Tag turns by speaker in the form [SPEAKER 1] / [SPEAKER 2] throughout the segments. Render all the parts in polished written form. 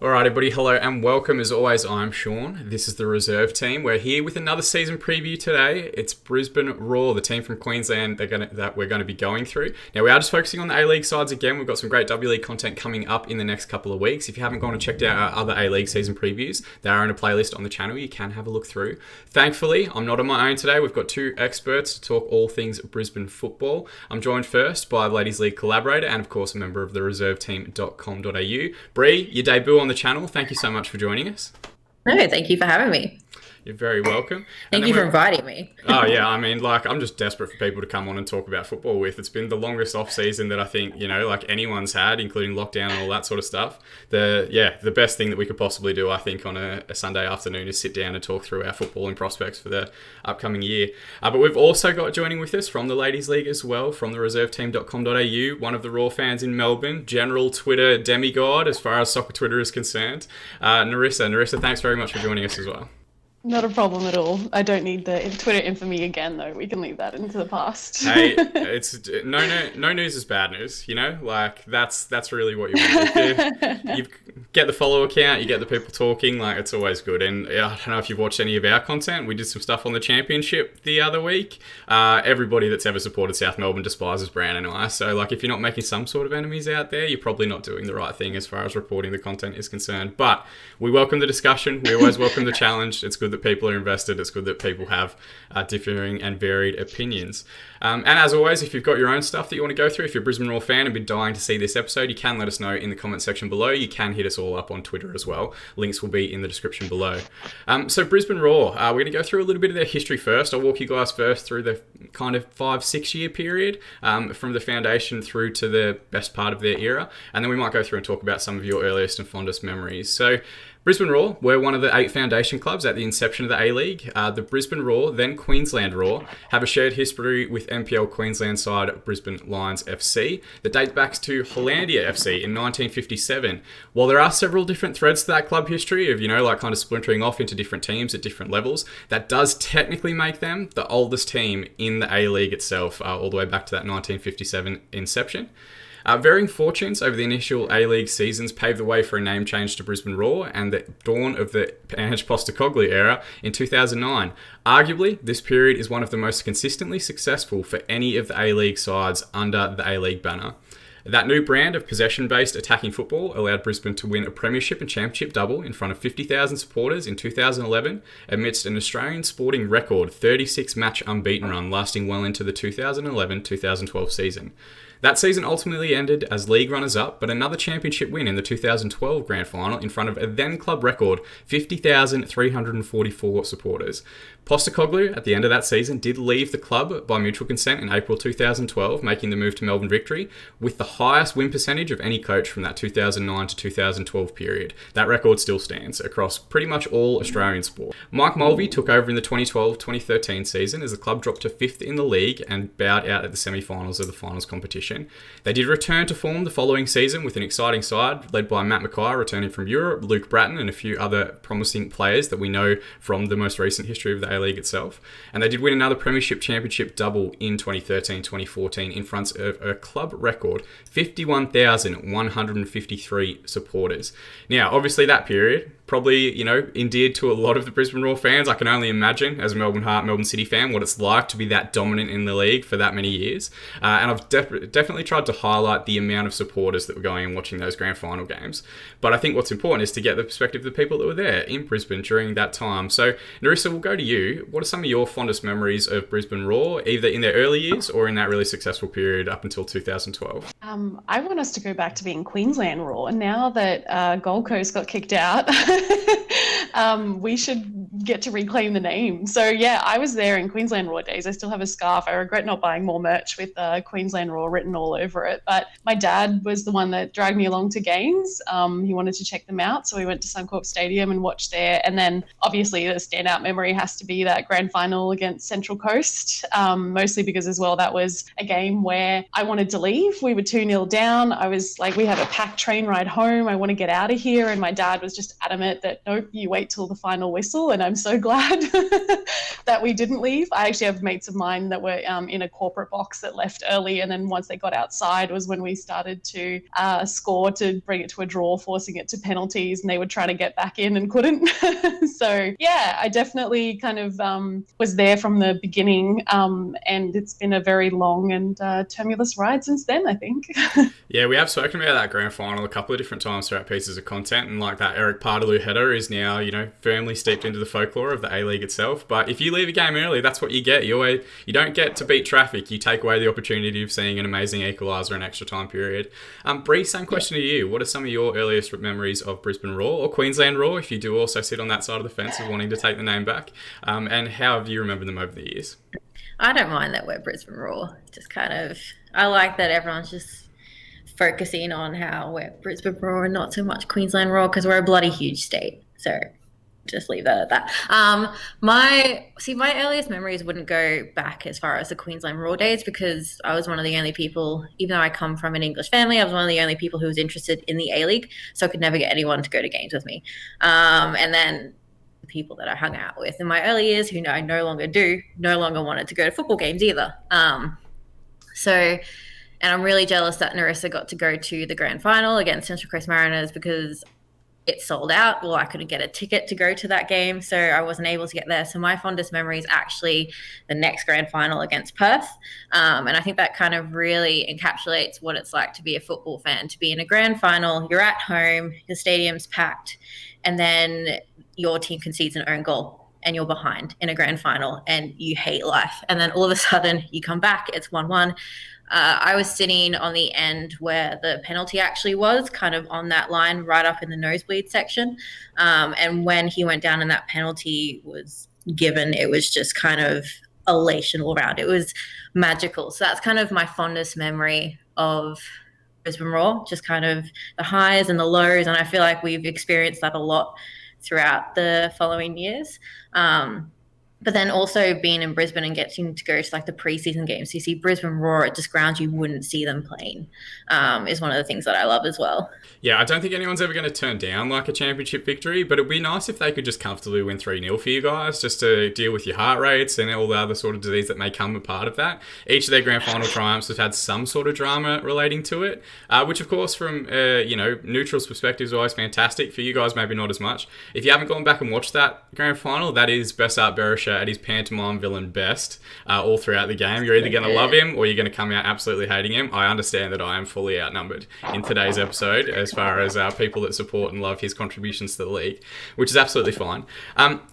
[SPEAKER 1] Alright, everybody, hello and welcome. As always, I'm Shaun. This is the reserve team. We're here with another season preview today. It's Brisbane Roar, the team from Queensland that we're going to be going through. Now, we are just focusing on the A-League sides again. We've got some great W-League content coming up in the next couple of weeks. If you haven't gone and checked out our other A-League season previews, they are in a playlist on the channel. You can have a look through. Thankfully, I'm not on my own today. We've got two experts to talk all things Brisbane football. I'm joined first by Ladies League collaborator and, of course, a member of the reserveteam.com.au. Bree, your debut on the channel. Thank you so much for joining us.
[SPEAKER 2] No, thank you for having me.
[SPEAKER 1] You're very welcome.
[SPEAKER 2] Thank you for inviting me.
[SPEAKER 1] Oh, yeah. I mean, I'm just desperate for people to come on and talk about football with. It's been the longest off season that I think, anyone's had, including lockdown and all that sort of stuff. The best thing that we could possibly do, I think, on a Sunday afternoon is sit down and talk through our footballing prospects for the upcoming year. But we've also got joining with us from the Ladies League as well, from the reserveteam.com.au, one of the Raw fans in Melbourne, general Twitter demigod as far as soccer Twitter is concerned, Narissa. Narissa, thanks very much for joining us as well.
[SPEAKER 3] Not a problem at all. I don't need the Twitter infamy again, though. We can leave that into the past.
[SPEAKER 1] Hey, it's no news is bad news. That's really what you want. You get the follow account, you get the people talking. It's always good. And I don't know if you've watched any of our content. We did some stuff on the championship the other week. Everybody that's ever supported South Melbourne despises Brown and I. So if you're not making some sort of enemies out there, you're probably not doing the right thing as far as reporting the content is concerned. But we welcome the discussion. We always welcome the challenge. It's good that people are invested. It's good that people have differing and varied opinions. And as always, if you've got your own stuff that you want to go through, if you're a Brisbane Roar fan and been dying to see this episode, you can let us know in the comment section below. You can hit us all up on Twitter as well. Links will be in the description below. So Brisbane Roar, we're going to go through a little bit of their history first. I'll walk you guys first through the kind of 5-6 year period from the foundation through to the best part of their era. And then we might go through and talk about some of your earliest and fondest memories. So Brisbane Roar were one of the 8 foundation clubs at the inception of the A-League. The Brisbane Roar, then Queensland Roar, have a shared history with NPL Queensland side Brisbane Lions FC that dates back to Hollandia FC in 1957. While there are several different threads to that club history of, kind of splintering off into different teams at different levels, that does technically make them the oldest team in the A-League itself, all the way back to that 1957 inception. Varying fortunes over the initial A-League seasons paved the way for a name change to Brisbane Roar and the dawn of the Ange Postecoglou era in 2009. Arguably, this period is one of the most consistently successful for any of the A-League sides under the A-League banner. That new brand of possession-based attacking football allowed Brisbane to win a premiership and championship double in front of 50,000 supporters in 2011 amidst an Australian sporting record 36-match unbeaten run lasting well into the 2011-2012 season. That season ultimately ended as league runners-up, but another championship win in the 2012 grand final in front of a then club record 50,344 supporters. Postecoglou, at the end of that season, did leave the club by mutual consent in April 2012, making the move to Melbourne Victory, with the highest win percentage of any coach from that 2009 to 2012 period. That record still stands across pretty much all Australian sport. Mike Mulvey took over in the 2012-2013 season as the club dropped to 5th in the league and bowed out at the semi-finals of the finals competition. They did return to form the following season with an exciting side led by Matt Mackay returning from Europe, Luke Bratton and a few other promising players that we know from the most recent history of the A-League itself. And they did win another premiership championship double in 2013-2014 in front of a club record 51,153 supporters. Now, obviously that period probably, endeared to a lot of the Brisbane Roar fans. I can only imagine, as a Melbourne Heart, Melbourne City fan, what it's like to be that dominant in the league for that many years. And I've definitely tried to highlight the amount of supporters that were going and watching those grand final games. But I think what's important is to get the perspective of the people that were there in Brisbane during that time. So, Narissa, we'll go to you. What are some of your fondest memories of Brisbane Roar, either in their early years or in that really successful period up until 2012?
[SPEAKER 3] I want us to go back to being Queensland Roar. And now that Gold Coast got kicked out, we should get to reclaim the name. So yeah, I was there in Queensland Roar days. I still have a scarf. I regret not buying more merch with Queensland Roar written all over it. But my dad was the one that dragged me along to games. He wanted to check them out. So we went to Suncorp Stadium and watched there. And then obviously the standout memory has to be that grand final against Central Coast, mostly because as well, that was a game where I wanted to leave. We were 2-0 down. I was like, we have a packed train ride home. I want to get out of here. And my dad was just adamant that, nope, you wait till the final whistle. And I I'm so glad that we didn't leave. I actually have mates of mine that were in a corporate box that left early, and then once they got outside was when we started to score to bring it to a draw, forcing it to penalties, and they would try to get back in and couldn't. So yeah, I definitely kind of was there from the beginning, and it's been a very long and tumultuous ride since then, I think.
[SPEAKER 1] Yeah, we have spoken about that grand final a couple of different times throughout pieces of content, and like that Eric Partaloo header is now, firmly steeped into the folklore of the A-League itself. But if you leave a game early, that's what you get. You don't get to beat traffic. You take away the opportunity of seeing an amazing equaliser in extra time period. Bree, same question to you. What are some of your earliest memories of Brisbane Roar or Queensland Roar, if you do also sit on that side of the fence of wanting to take the name back? And how have you remembered them over the years?
[SPEAKER 2] I don't mind that we're Brisbane Roar. Just kind of, I like that everyone's just focusing on how we're Brisbane Roar and not so much Queensland Roar, because we're a bloody huge state. So just leave that at that. My earliest memories wouldn't go back as far as the Queensland Roar days, because I was one of the only people, even though I come from an English family, I was one of the only people who was interested in the A-League, so I could never get anyone to go to games with me. And then the people that I hung out with in my early years, who I no longer wanted to go to football games either. And I'm really jealous that Narissa got to go to the grand final against Central Coast Mariners, because it sold out. Well, I couldn't get a ticket to go to that game, so I wasn't able to get there. So my fondest memory is actually the next grand final against Perth. And I think that kind of really encapsulates what it's like to be a football fan, to be in a grand final. You're at home, the stadium's packed, and then your team concedes an own goal and you're behind in a grand final and you hate life. And then all of a sudden you come back, it's 1-1. I was sitting on the end where the penalty actually was, kind of on that line right up in the nosebleed section. And when he went down and that penalty was given, it was just kind of elation all around. It was magical. So that's kind of my fondest memory of Brisbane Roar, just kind of the highs and the lows. And I feel like we've experienced that a lot throughout the following years. But then also being in Brisbane and getting to go to like the preseason games, you see Brisbane Roar at just grounds you wouldn't see them playing, is one of the things that I love as well.
[SPEAKER 1] Yeah, I don't think anyone's ever going to turn down like a championship victory, but it'd be nice if they could just comfortably win 3-0 for you guys, just to deal with your heart rates and all the other sort of disease that may come a part of that. Each of their grand final triumphs have had some sort of drama relating to it, which of course from neutral's perspective is always fantastic. For you guys, maybe not as much. If you haven't gone back and watched that grand final, that is Besart Berisha at his pantomime villain best all throughout the game. You're either going to love him or you're going to come out absolutely hating him. I understand that I am fully outnumbered in today's episode as far as people that support and love his contributions to the league, which is absolutely fine.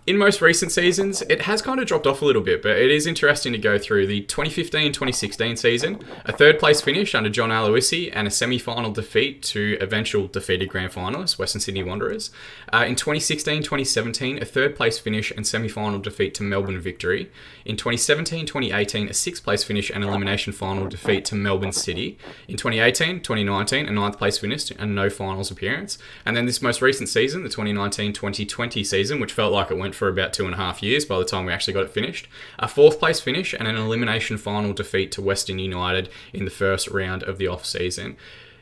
[SPEAKER 1] In most recent seasons, it has kind of dropped off a little bit, but it is interesting to go through the 2015-2016 season, a third place finish under John Aloisi and a semi-final defeat to eventual defeated grand finalists, Western Sydney Wanderers. In 2016-2017, a third place finish and semi-final defeat to Melbourne Victory. In 2017-2018, a sixth place finish and elimination final defeat to Melbourne City. In 2018-2019, a ninth place finish and no finals appearance. And then this most recent season, the 2019-2020 season, which felt like it went for about 2.5 years by the time we actually got it finished, a fourth place finish and an elimination final defeat to Western United in the first round of the off-season.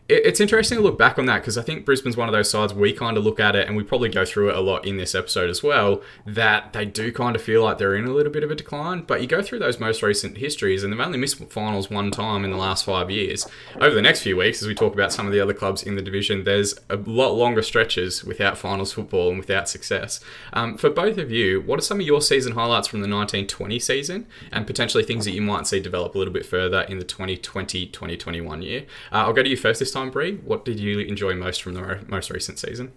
[SPEAKER 1] It's interesting to look back on that, because I think Brisbane's one of those sides we kind of look at it, and we probably go through it a lot in this episode as well, that they do kind of feel like they're in a little bit of a decline. But you go through those most recent histories and they've only missed finals one time in the last 5 years. Over the next few weeks, as we talk about some of the other clubs in the division, there's a lot longer stretches without finals football and without success. For both of you, what are some of your season highlights from the 1920 season and potentially things that you might see develop a little bit further in the 2020-2021 year? I'll go to you first this time, Bree. What did you enjoy most from the most recent season?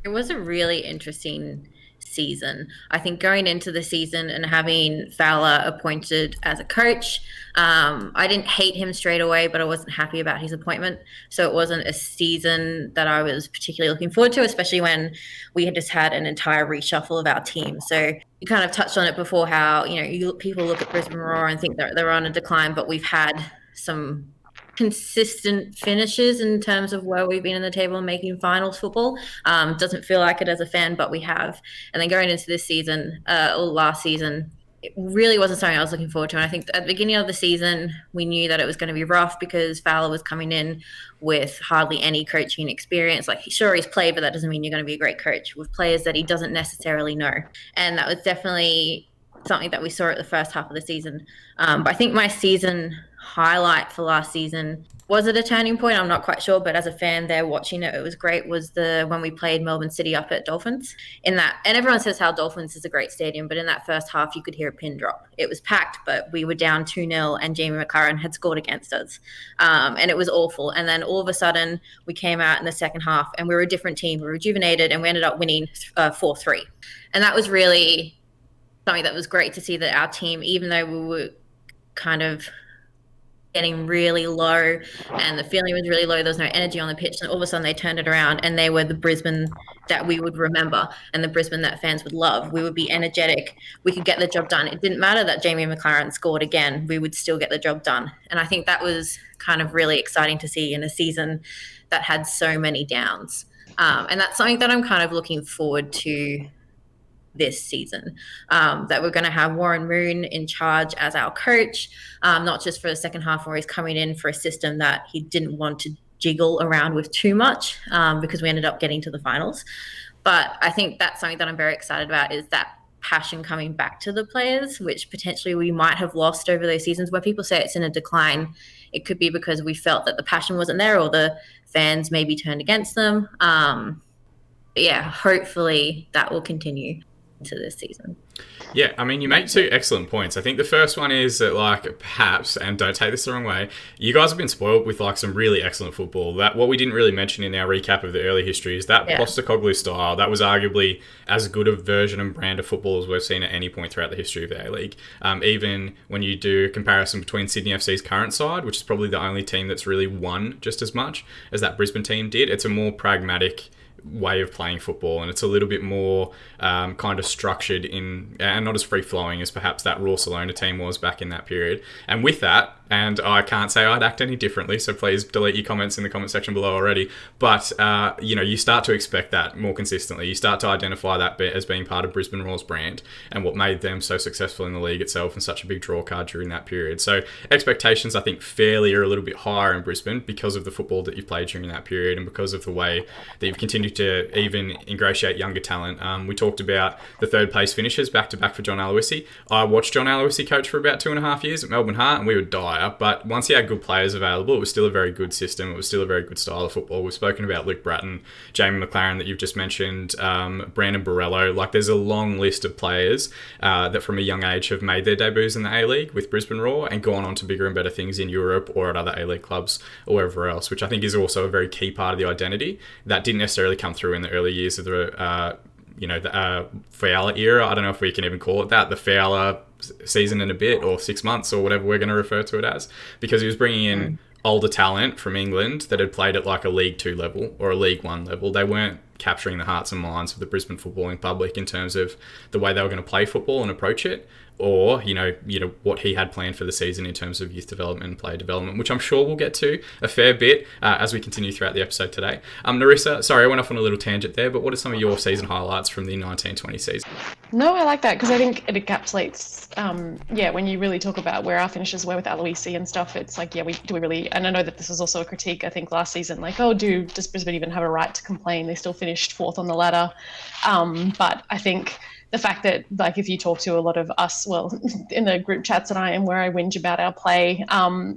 [SPEAKER 2] It was a really interesting season. I think going into the season and having Fowler appointed as a coach, I didn't hate him straight away, but I wasn't happy about his appointment. So it wasn't a season that I was particularly looking forward to, especially when we had just had an entire reshuffle of our team. So you kind of touched on it before, how people look at Brisbane Roar and think they're on a decline, but we've had some consistent finishes in terms of where we've been in the table and making finals football. Doesn't feel like it as a fan, but we have. And then going into this season, or last season, it really wasn't something I was looking forward to. And I think at the beginning of the season, we knew that it was going to be rough because Fowler was coming in with hardly any coaching experience. Like, sure, he's played, but that doesn't mean you're going to be a great coach with players that he doesn't necessarily know. And that was definitely something that we saw at the first half of the season. But I think my season highlight for last season, was it a turning point? I'm not quite sure, but as a fan there watching it, it was great, was when we played Melbourne City up at Dolphins. In that, and everyone says how Dolphins is a great stadium, but in that first half you could hear a pin drop. It was packed, but we were down 2-0 and Jamie McLaren had scored against us. And it was awful. And then all of a sudden we came out in the second half and we were a different team. We were rejuvenated and we ended up winning 4-3. And that was really something that was great to see, that our team, even though we were kind of getting really low and the feeling was really low, there was no energy on the pitch, and all of a sudden they turned it around and they were the Brisbane that we would remember and the Brisbane that fans would love. We would be energetic, we could get the job done. It didn't matter that Jamie McLaren scored again, we would still get the job done. And I think that was kind of really exciting to see in a season that had so many downs. And that's something that I'm kind of looking forward to this season, that we're going to have Warren Moon in charge as our coach, not just for the second half where he's coming in for a system that he didn't want to jiggle around with too much, because we ended up getting to the finals. But I think that's something that I'm very excited about, is that passion coming back to the players, which potentially we might have lost over those seasons. When people say it's in a decline, it could be because we felt that the passion wasn't there, or the fans maybe turned against them. But yeah, hopefully that will continue to this season.
[SPEAKER 1] Yeah, I mean, you make two excellent points. I think the first one is that, like, perhaps, and don't take this the wrong way, you guys have been spoiled with, like, some really excellent football. That what we didn't really mention in our recap of the early history is that Postecoglou style. That was arguably as good a version and brand of football as we've seen at any point throughout the history of the A-League. Even when you do a comparison between Sydney FC's current side, which is probably the only team that's really won just as much as that Brisbane team did, it's a more pragmatic way of playing football, and it's a little bit more kind of structured in, and not as free-flowing as perhaps that Raw Salona team was back in that period. And with that, and I can't say I'd act any differently, so please delete your comments in the comment section below already, but you start to expect that more consistently. You start to identify that bit as being part of Brisbane Roar's brand and what made them so successful in the league itself and such a big draw card during that period. So expectations, I think, fairly are a little bit higher in Brisbane because of the football that you've played during that period and because of the way that you've continued to even ingratiate younger talent. We talked about the third place finishes back to back for John Aloisi. I watched John Aloisi coach for about 2.5 years at Melbourne Heart, and we would die. But once he had good players available, it was still a very good system. It was still a very good style of football. We've spoken about Luke Bratton, Jamie McLaren that you've just mentioned, Brandon Borrello. Like, there's a long list of players that from a young age have made their debuts in the A-League with Brisbane Roar and gone on to bigger and better things in Europe or at other A-League clubs or wherever else, which I think is also a very key part of the identity that didn't necessarily come through in the early years of the Fowler era. I don't know if we can even call it that, the Fowler season and a bit, or 6 months, or whatever we're going to refer to it as, because he was bringing in older talent from England that had played at like a League 2 level or a League 1 level. They weren't capturing the hearts and minds of the Brisbane footballing public in terms of the way they were going to play football and approach it, or what he had planned for the season in terms of youth development and player development, which I'm sure we'll get to a fair bit as we continue throughout the episode today. Narissa, sorry, I went off on a little tangent there, but what are some of your season highlights from the 1920 season?
[SPEAKER 3] No, I like that because I think it encapsulates, when you really talk about where our finishes were with Aloisi and stuff, it's like, do we really, and I know that this was also a critique, I think, last season, like, does Brisbane even have a right to complain? They still finished fourth on the ladder. But I think the fact that, like, if you talk to a lot of us, well, in the group chats that I am where I whinge about our play,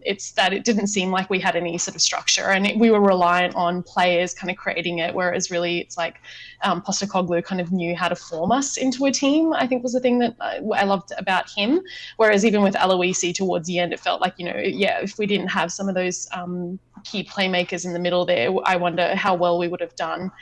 [SPEAKER 3] it's that it didn't seem like we had any sort of structure, and we were reliant on players kind of creating it, whereas really it's like Postecoglou kind of knew how to form us into a team, I think was the thing that I loved about him. Whereas even with Aloisi towards the end, it felt like, if we didn't have some of those key playmakers in the middle there, I wonder how well we would have done.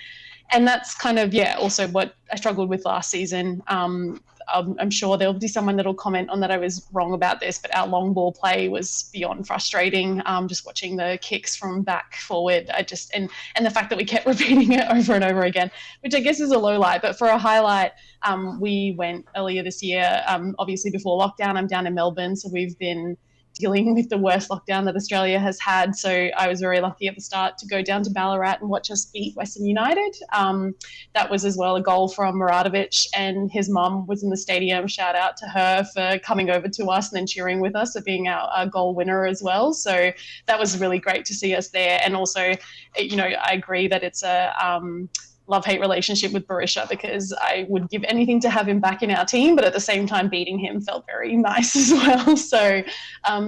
[SPEAKER 3] And that's kind of, also what I struggled with last season. I'm sure there'll be someone that'll comment on that I was wrong about this, but our long ball play was beyond frustrating. Just watching the kicks from back forward, and the fact that we kept repeating it over and over again, which I guess is a low light. But for a highlight, we went earlier this year, obviously before lockdown. I'm down in Melbourne, so we've been dealing with the worst lockdown that Australia has had. So I was very lucky at the start to go down to Ballarat and watch us beat Western United. That was as well a goal from Muradovic, and his mum was in the stadium. Shout out to her for coming over to us and then cheering with us, for being our goal winner as well. So that was really great to see us there. And also, you know, I agree that it's a love-hate relationship with Barisha, because I would give anything to have him back in our team, but at the same time beating him felt very nice as well. So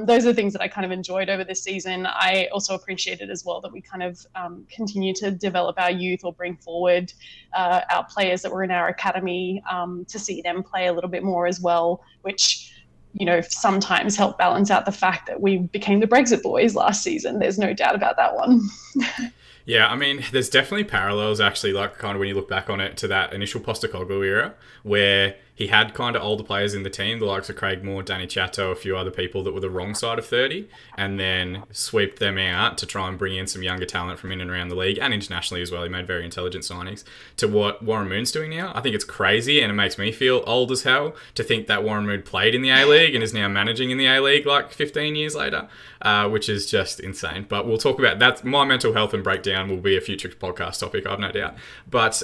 [SPEAKER 3] those are things that I kind of enjoyed over this season. I also appreciated as well that we kind of continue to develop our youth, or bring forward our players that were in our academy, to see them play a little bit more as well, which, you know, sometimes help balance out the fact that we became the Brexit boys last season. There's no doubt about that one.
[SPEAKER 1] Yeah, I mean, there's definitely parallels, actually, like kind of when you look back on it, to that initial Postecoglou era, where he had kind of older players in the team, the likes of Craig Moore, Danny Chatto, a few other people that were the wrong side of 30, and then swept them out to try and bring in some younger talent from in and around the league, and internationally as well. He made very intelligent signings. To what Warren Moon's doing now, I think it's crazy, and it makes me feel old as hell to think that Warren Moon played in the A-League and is now managing in the A-League like 15 years later, which is just insane. But we'll talk about that. My mental health and breakdown will be a future podcast topic, I've no doubt. But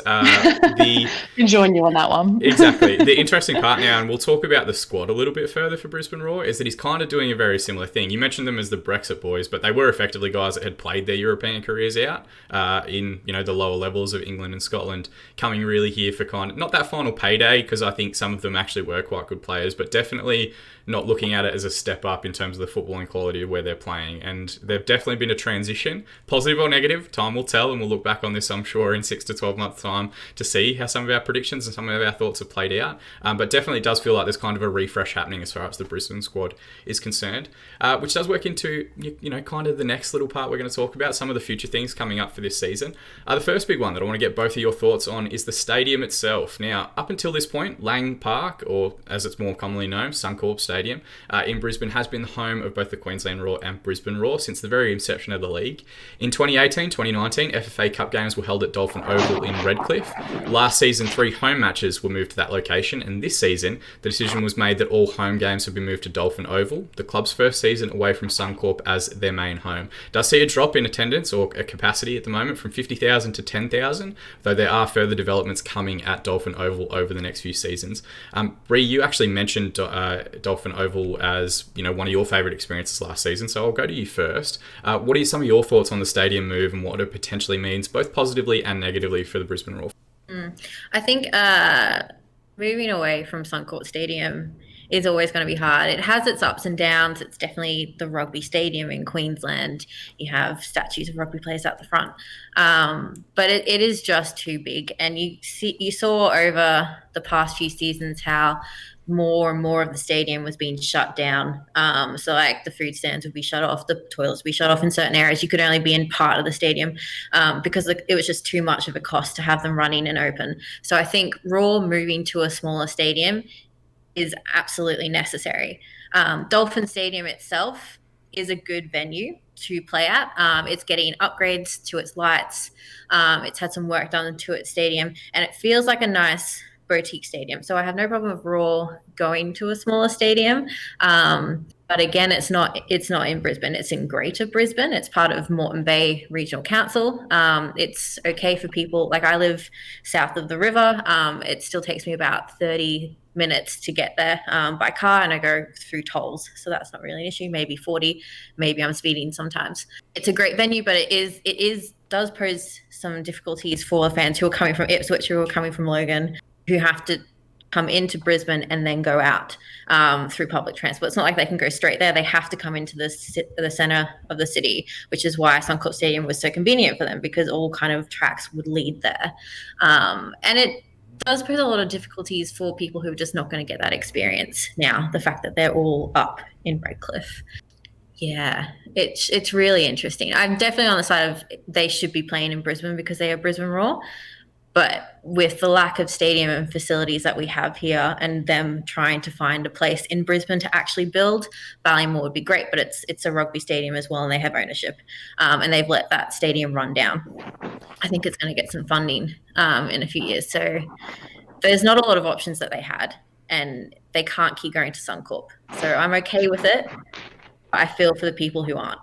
[SPEAKER 3] join you on that one.
[SPEAKER 1] Exactly. The interesting part now, and we'll talk about the squad a little bit further for Brisbane Roar, is that he's kind of doing a very similar thing. You mentioned them as the Brexit boys, but they were effectively guys that had played their European careers out in, you know, the lower levels of England and Scotland, coming really here for kind of not that final payday, because I think some of them actually were quite good players, but definitely not looking at it as a step up in terms of the footballing quality of where they're playing. And they've definitely been a transition, positive or negative, time will tell, and we'll look back on this, I'm sure, in 6 to 12 months' time to see how some of our predictions and some of our thoughts have played out. But definitely does feel like there's kind of a refresh happening as far as the Brisbane squad is concerned, which does work into, you know, kind of the next little part we're going to talk about, some of the future things coming up for this season. The first big one that I want to get both of your thoughts on is the stadium itself. Now, up until this point, Lang Park, or as it's more commonly known, Suncorp Stadium, in Brisbane, has been the home of both the Queensland Roar and Brisbane Roar since the very inception of the league. In 2018-2019, FFA Cup games were held at Dolphin Oval in Redcliffe. Last season, 3 home matches were moved to that location, and this season, the decision was made that all home games have been moved to Dolphin Oval, the club's first season away from Suncorp as their main home. Does see a drop in attendance or a capacity at the moment from 50,000 to 10,000, though there are further developments coming at Dolphin Oval over the next few seasons. Bree, you actually mentioned Dolphin Oval as, you know, one of your favourite experiences last season, so I'll go to you first. What are some of your thoughts on the stadium move and what it potentially means, both positively and negatively, for the Brisbane Roar?
[SPEAKER 2] I think moving away from Suncorp Stadium is always going to be hard. It has its ups and downs. It's definitely the rugby stadium in Queensland. You have statues of rugby players out the front. But it is just too big. And you saw over the past few seasons how more and more of the stadium was being shut down. So like the food stands would be shut off, the toilets would be shut off in certain areas. You could only be in part of the stadium because it was just too much of a cost to have them running and open. So I think Raw moving to a smaller stadium is absolutely necessary. Dolphin Stadium itself is a good venue to play at. It's getting upgrades to its lights. It's had some work done to its stadium, and it feels like a nice boutique stadium. So I have no problem with Raw going to a smaller stadium. But again, it's not in Brisbane. It's in Greater Brisbane. It's part of Moreton Bay Regional Council. It's okay for people, like I live south of the river. It still takes me about 30 minutes to get there by car, and I go through tolls. So that's not really an issue. Maybe 40, maybe I'm speeding sometimes. It's a great venue, but it does pose some difficulties for fans who are coming from Ipswich, who are coming from Logan, who have to come into Brisbane and then go out through public transport. It's not like they can go straight there. They have to come into the centre of the city, which is why Suncorp Stadium was so convenient for them, because all kind of tracks would lead there. And it does pose a lot of difficulties for people who are just not going to get that experience now, the fact that they're all up in Redcliffe. Yeah, it's really interesting. I'm definitely on the side of they should be playing in Brisbane because they are Brisbane Roar. But with the lack of stadium and facilities that we have here, and them trying to find a place in Brisbane to actually build, Ballymore would be great, but it's a rugby stadium as well, and they have ownership, and they've let that stadium run down. I think it's going to get some funding in a few years. So there's not a lot of options that they had, and they can't keep going to Suncorp. So I'm okay with it. I feel for the people who aren't.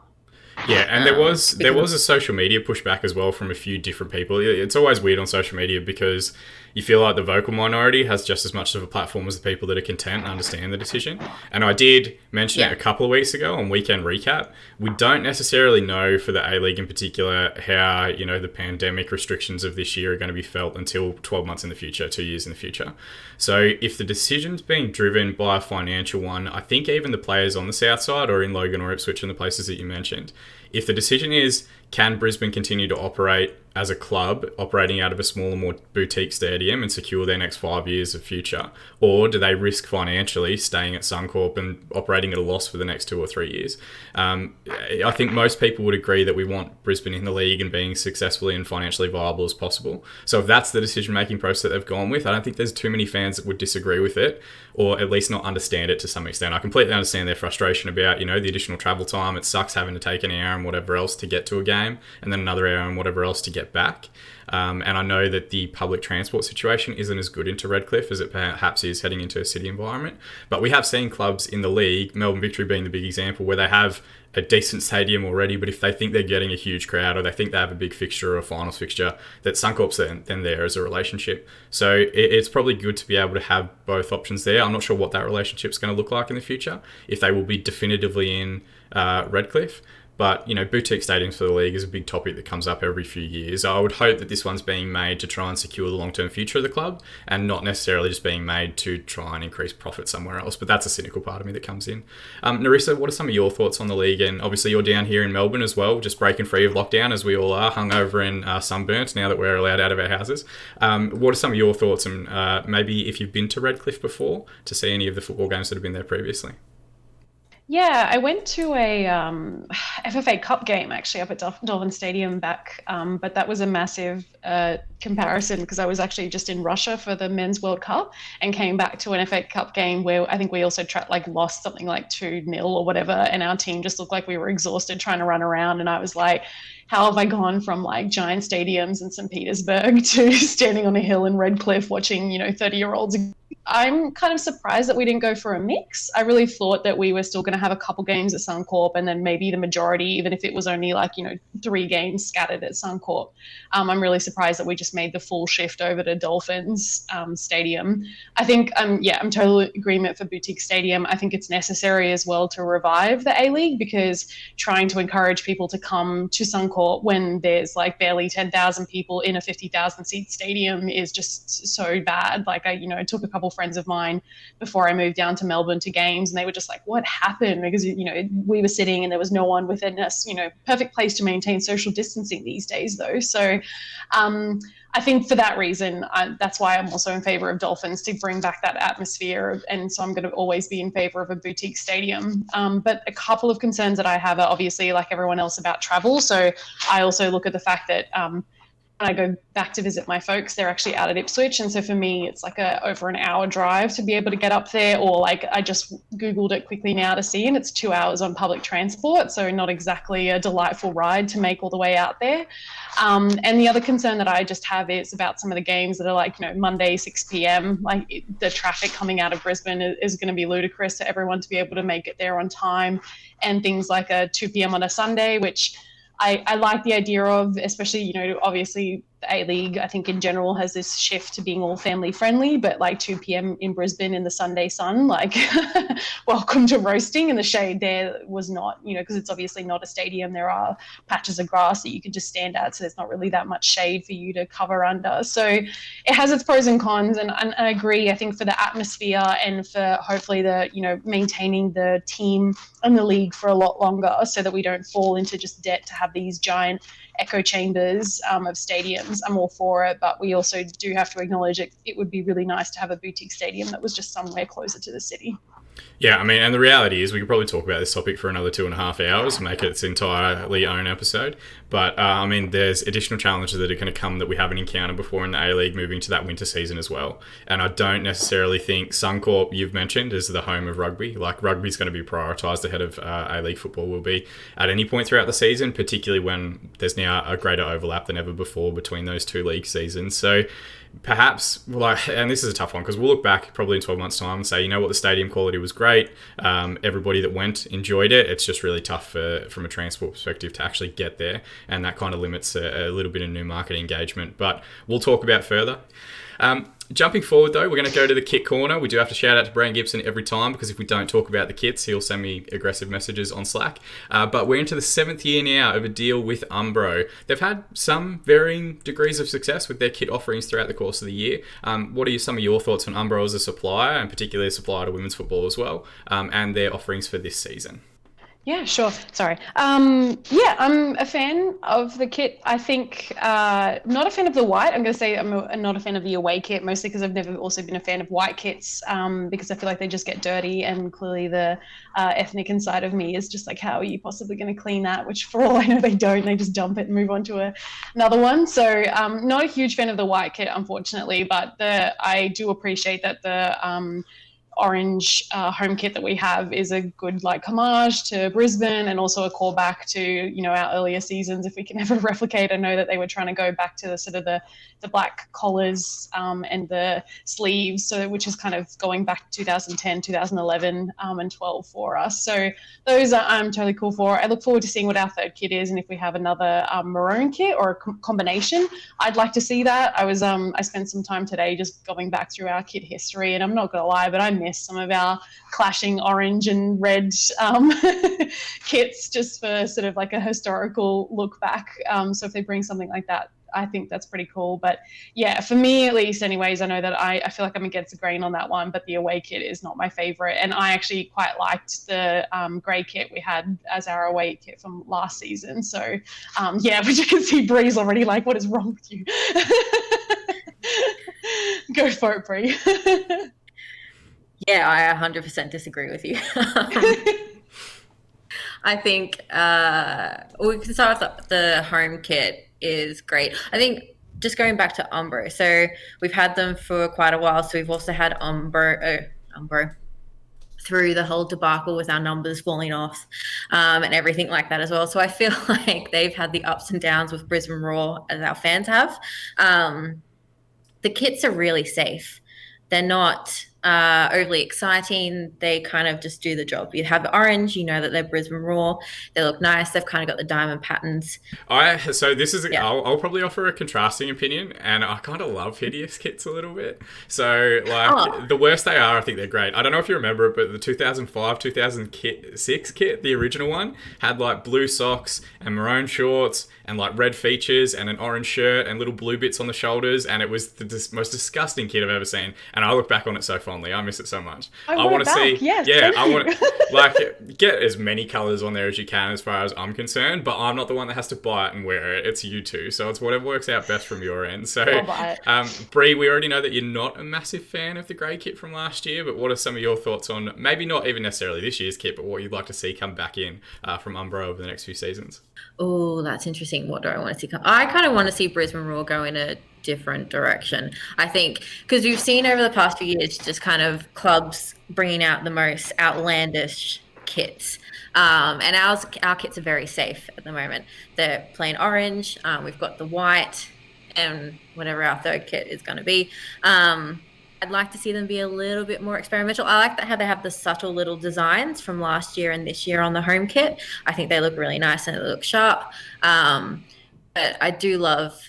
[SPEAKER 1] Yeah, and there was a social media pushback as well from a few different people. It's always weird on social media because you feel like the vocal minority has just as much of a platform as the people that are content and understand the decision. And I did mention it a couple of weeks ago on Weekend Recap. We don't necessarily know for the A-League in particular how, the pandemic restrictions of this year are going to be felt until 12 months in the future, 2 years in the future. So if the decision's being driven by a financial one, I think even the players on the south side or in Logan or Ipswich and the places that you mentioned, if the decision is, can Brisbane continue to operate as a club, operating out of a smaller, more boutique stadium and secure their next 5 years of future? Or do they risk financially staying at Suncorp and operating at a loss for the next 2 or 3 years? I think most people would agree that we want Brisbane in the league and being successfully and financially viable as possible. So if that's the decision-making process that they've gone with, I don't think there's too many fans that would disagree with it, or at least not understand it to some extent. I completely understand their frustration about, the additional travel time. It sucks having to take an hour and whatever else to get to a game, and then another hour and whatever else to get back. And I know that the public transport situation isn't as good into Redcliffe as it perhaps is heading into a city environment. But we have seen clubs in the league, Melbourne Victory being the big example, where they have a decent stadium already, but if they think they're getting a huge crowd or they think they have a big fixture or a finals fixture, that Suncorp's then there as a relationship. So it's probably good to be able to have both options there. I'm not sure what that relationship's going to look like in the future, if they will be definitively in Redcliffe. But, boutique stadiums for the league is a big topic that comes up every few years. I would hope that this one's being made to try and secure the long-term future of the club and not necessarily just being made to try and increase profit somewhere else. But that's a cynical part of me that comes in. Narissa, what are some of your thoughts on the league? And obviously you're down here in Melbourne as well, just breaking free of lockdown as we all are, hungover and sunburnt now that we're allowed out of our houses. What are some of your thoughts? And maybe if you've been to Redcliffe before to see any of the football games that have been there previously?
[SPEAKER 3] Yeah, I went to a FFA Cup game actually up at Dolphin Stadium back, but that was a massive comparison because I was actually just in Russia for the Men's World Cup and came back to an FA Cup game where I think we also lost something like 2-0 or whatever, and our team just looked like we were exhausted trying to run around, and I was like, how have I gone from giant stadiums in St. Petersburg to standing on a hill in Redcliffe watching 30-year-olds? I'm kind of surprised that we didn't go for a mix. I really thought that we were still going to have a couple games at Suncorp and then maybe the majority, even if it was only 3 games scattered at Suncorp. I'm really surprised that we just made the full shift over to Dolphins Stadium. I think, I'm totally agreement for boutique stadium. I think it's necessary as well to revive the A-League because trying to encourage people to come to Suncorp when there's barely 10,000 people in a 50,000 seat stadium is just so bad. I took a couple friends of mine before I moved down to Melbourne to games, and they were just like, what happened? Because we were sitting and there was no one within us. Perfect place to maintain social distancing these days though. So I think for that reason, that's why I'm also in favor of Dolphins, to bring back that atmosphere, and so I'm going to always be in favor of a boutique stadium. But a couple of concerns that I have are obviously, like everyone else, about travel. So I also look at the fact that when I go back to visit my folks, they're actually out at Ipswich. And so for me, it's over an hour drive to be able to get up there, or I just Googled it quickly now to see, and it's 2 hours on public transport. So not exactly a delightful ride to make all the way out there. And the other concern that I just have is about some of the games that are Monday, 6 p.m. The traffic coming out of Brisbane is going to be ludicrous to everyone to be able to make it there on time, and things like a 2 p.m. on a Sunday, which I like the idea of, especially, obviously the A-League, I think in general, has this shift to being all family friendly, but 2 p.m. in Brisbane in the Sunday sun, welcome to roasting in the shade there was not, because it's obviously not a stadium. There are patches of grass that you can just stand at, so there's not really that much shade for you to cover under. So it has its pros and cons, and I agree. I think for the atmosphere and for hopefully maintaining the team and the league for a lot longer, so that we don't fall into just debt to have these giant echo chambers of stadiums, I'm all for it, but we also do have to acknowledge it would be really nice to have a boutique stadium that was just somewhere closer to the city.
[SPEAKER 1] Yeah, and the reality is we could probably talk about this topic for another 2.5 hours, make it its entirely own episode. But, there's additional challenges that are going to come that we haven't encountered before in the A-League moving to that winter season as well. And I don't necessarily think Suncorp, you've mentioned, is the home of rugby. Rugby's going to be prioritised ahead of A-League football will be at any point throughout the season, particularly when there's now a greater overlap than ever before between those two league seasons. So perhaps, and this is a tough one, because we'll look back probably in 12 months' time and say, the stadium quality was was great. Everybody that went enjoyed it. It's just really tough from a transport perspective to actually get there, and that kind of limits a little bit of new market engagement. But we'll talk about further. Jumping forward, though, we're going to go to the kit corner. We do have to shout out to Brand Gibson every time, because if we don't talk about the kits, he'll send me aggressive messages on Slack. But we're into the 7th year now of a deal with Umbro. They've had some varying degrees of success with their kit offerings throughout the course of the year. What are some of your thoughts on Umbro as a supplier, and particularly a supplier to women's football as well, and their offerings for this season?
[SPEAKER 3] Yeah, sure. Sorry. Yeah, I'm a fan of the kit. I think not a fan of the white. I'm going to say I'm not a fan of the away kit, mostly because I've never also been a fan of white kits, because I feel like they just get dirty, and clearly the ethnic inside of me is just like, how are you possibly going to clean that? Which, for all I know, they don't. They just dump it and move on to another one. So not a huge fan of the white kit, unfortunately, but I do appreciate that the orange home kit that we have is a good like homage to Brisbane, and also a callback to our earlier seasons, if we can ever replicate. I know that they were trying to go back to the sort of the black collars and the sleeves, so which is kind of going back 2010, 2011 and 12 for us. So those I'm totally cool for. I look forward to seeing what our third kit is, and if we have another maroon kit or a combination, I'd like to see that. I spent some time today just going back through our kit history, and I'm not gonna lie, but I miss some of our clashing orange and red kits, just for sort of like a historical look back. So if they bring something like that, I think that's pretty cool. But yeah, for me at least anyways, I know that I feel like I'm against the grain on that one, but the away kit is not my favorite. And I actually quite liked the grey kit we had as our away kit from last season. So yeah, but you can see Bree's already like, what is wrong with you? Go for it, Bree.
[SPEAKER 2] Yeah, I 100% disagree with you. I think we can start with the home kit is great. I think just going back to Umbro, so we've had them for quite a while. So we've also had Umbro through the whole debacle with our numbers falling off and everything like that as well. So I feel like they've had the ups and downs with Brisbane Roar, as our fans have. The kits are really safe. They're not overly exciting. They kind of just do the job. You have orange, you know that they're Brisbane Roar. They look nice. They've kind of got the diamond patterns.
[SPEAKER 1] So this is, yeah. I'll probably offer a contrasting opinion, and I kind of love hideous kits a little bit. So like the worst they are, I think they're great. I don't know if you remember it, but the 2005, 2006 kit, the original one, had like blue socks and maroon shorts and like red features and an orange shirt and little blue bits on the shoulders, and it was the most disgusting kit I've ever seen. And I look back on it so fondly. I miss it so much.
[SPEAKER 3] I want to see,
[SPEAKER 1] yes, yeah, I want like get as many colors on there as you can, as far as I'm concerned. But I'm not the one that has to buy it and wear it. It's you two, so it's whatever works out best from your end. So, Bree, we already know that you're not a massive fan of the grey kit from last year. But what are some of your thoughts on maybe not even necessarily this year's kit, but what you'd like to see come back in from Umbro over the next few seasons?
[SPEAKER 2] Oh, that's interesting. What do I want to see? I kind of want to see Brisbane Roar go in a different direction. I think because we've seen over the past few years just kind of clubs bringing out the most outlandish kits. And our kits are very safe at the moment. They're plain orange. We've got the white and whatever our third kit is going to be. I'd like to see them be a little bit more experimental. I like how they have the subtle little designs from last year and this year on the home kit. I think they look really nice and they look sharp. But I do love,